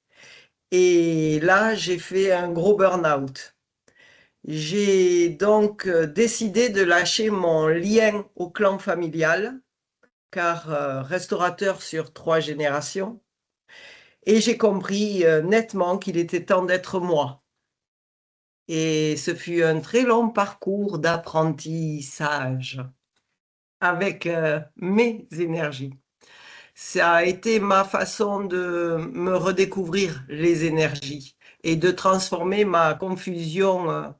et là, j'ai fait un gros burn-out. J'ai donc décidé de lâcher mon lien au clan familial, car restaurateur sur 3 générations, et j'ai compris nettement qu'il était temps d'être moi. Et ce fut un très long parcours d'apprentissage avec mes énergies. Ça a été ma façon de me redécouvrir les énergies et de transformer ma confusion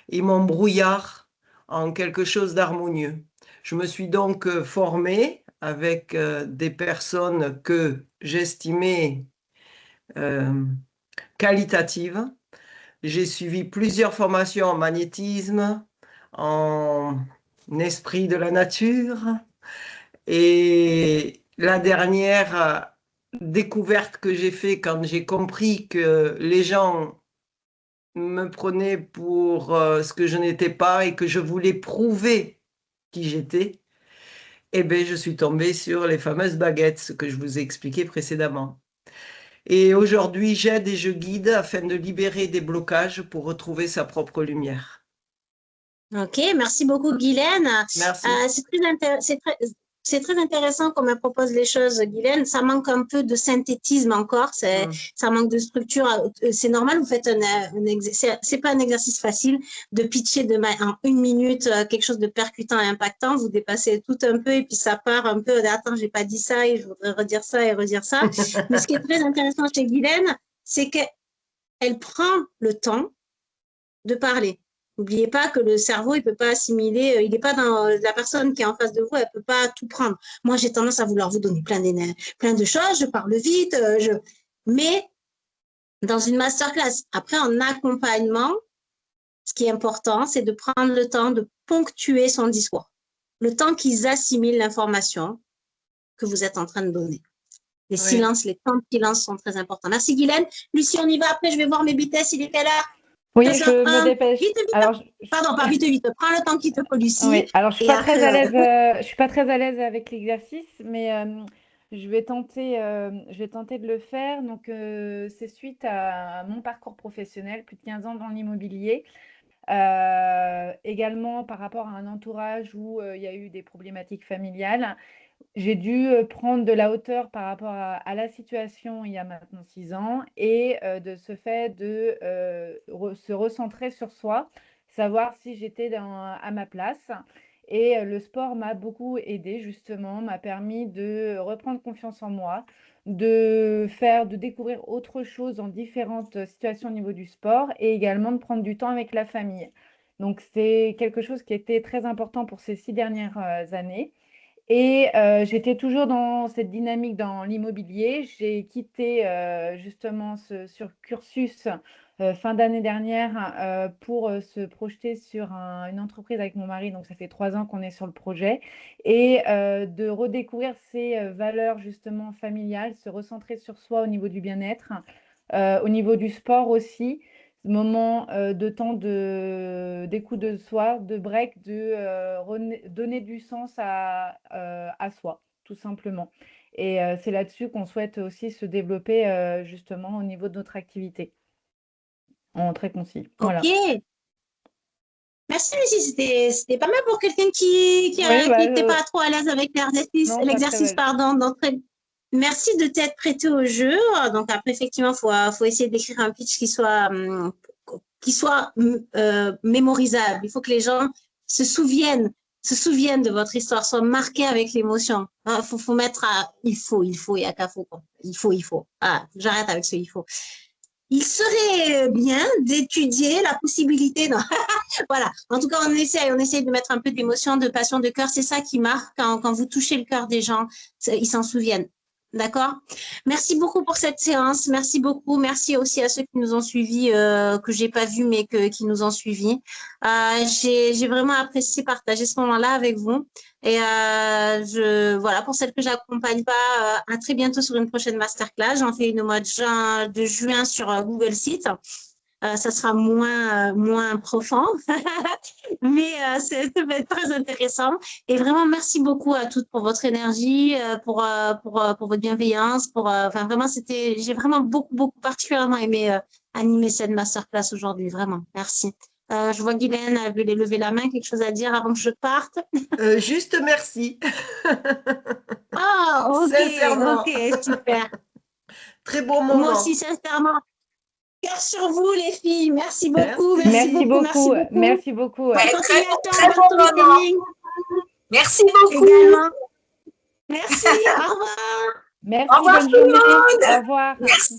et mon brouillard en quelque chose d'harmonieux. Je me suis donc formée avec des personnes que j'estimais qualitatives. J'ai suivi plusieurs formations en magnétisme, en esprit de la nature, et la dernière découverte que j'ai faite quand j'ai compris que les gens me prenaient pour ce que je n'étais pas et que je voulais prouver qui j'étais, eh bien, je suis tombée sur les fameuses baguettes, ce que je vous ai expliqué précédemment. Et aujourd'hui, j'aide et je guide afin de libérer des blocages pour retrouver sa propre lumière. Ok, merci beaucoup, Guylaine. Merci. C'est très intéressant comme elle propose les choses, Guylaine. Ça manque un peu de synthétisme encore, ça manque de structure. C'est normal, vous faites c'est pas un exercice facile de pitcher en 1 minute quelque chose de percutant et impactant. Vous dépassez tout un peu et puis ça part un peu. Attends, j'ai pas dit ça et je voudrais redire ça et redire ça. Mais ce qui est très intéressant chez Guylaine, c'est qu'elle prend le temps de parler. N'oubliez pas que le cerveau, il peut pas assimiler, il n'est pas dans la personne qui est en face de vous, elle peut pas tout prendre. Moi, j'ai tendance à vouloir vous donner plein de choses, je parle vite, mais dans une masterclass, après en accompagnement, ce qui est important, c'est de prendre le temps de ponctuer son discours, le temps qu'ils assimilent l'information que vous êtes en train de donner. Les silences, les temps de silence sont très importants. Merci Guylaine. Lucie, on y va. Après, je vais voir mes vitesses. Il est quelle heure? Oui, je me dépêche. Vite. Alors, Pardon, pas vite. Prends le temps qu'il te faut, Lucie. Oui, alors je suis pas très à l'aise. Je suis pas très à l'aise avec l'exercice, mais je vais tenter de le faire. Donc, c'est suite à mon parcours professionnel, plus de 15 ans dans l'immobilier. Également par rapport à un entourage où il y a eu des problématiques familiales. J'ai dû prendre de la hauteur par rapport à la situation il y a maintenant 6 ans et de ce fait de se recentrer sur soi, savoir si j'étais à ma place. Et le sport m'a beaucoup aidé justement, m'a permis de reprendre confiance en moi, de découvrir autre chose dans différentes situations au niveau du sport et également de prendre du temps avec la famille. Donc c'est quelque chose qui était très important pour ces 6 dernières années. Et j'étais toujours dans cette dynamique dans l'immobilier. J'ai quitté justement ce cursus fin d'année dernière pour se projeter sur une entreprise avec mon mari. Donc, ça fait 3 ans qu'on est sur le projet. Et de redécouvrir ces valeurs justement familiales, se recentrer sur soi au niveau du bien-être, au niveau du sport aussi. Moment de temps d'écoute de soi, de break, de donner du sens à soi, tout simplement. Et c'est là-dessus qu'on souhaite aussi se développer justement au niveau de notre activité, en très concis. Voilà. Ok. Merci Lucie, c'était pas mal pour quelqu'un qui n'était pas trop à l'aise avec l'exercice, pardon. Donc, merci de t'être prêté au jeu. Donc après, effectivement, faut essayer d'écrire un pitch qui soit mémorisable. Il faut que les gens se souviennent de votre histoire, soient marqués avec l'émotion. Faut mettre il faut, il y a qu'à faut. Il faut. Ah, j'arrête avec ce il faut. Il serait bien d'étudier la possibilité. Voilà. En tout cas, on essaye de mettre un peu d'émotion, de passion, de cœur. C'est ça qui marque quand vous touchez le cœur des gens. Ils s'en souviennent. D'accord? Merci beaucoup pour cette séance. Merci beaucoup. Merci aussi à ceux qui nous ont suivis, que j'ai pas vu, mais qui nous ont suivis. J'ai vraiment apprécié partager ce moment-là avec vous. Et voilà, pour celles que j'accompagne pas, à très bientôt sur une prochaine masterclass. J'en fais une au mois de juin sur Google Site. Ça sera moins profond, mais ça va être très intéressant. Et vraiment, merci beaucoup à toutes pour votre énergie, pour votre bienveillance. Enfin, vraiment, j'ai vraiment beaucoup particulièrement aimé animer cette masterclass aujourd'hui. Vraiment, merci. Je vois Guylaine avait lever la main, quelque chose à dire avant que je parte. Juste merci. Ah, ok, Sincèrement. ok, super. Très beau moment. Moi aussi, sincèrement. Cœur sur vous, les filles. Merci Merci. beaucoup. Merci beaucoup. Merci beaucoup. Ouais, Bonne très continuation, bon bonne moment. storytelling Merci beaucoup. également. Merci, au revoir. Merci, Au revoir bonne tout le journée. monde. Au revoir. Merci.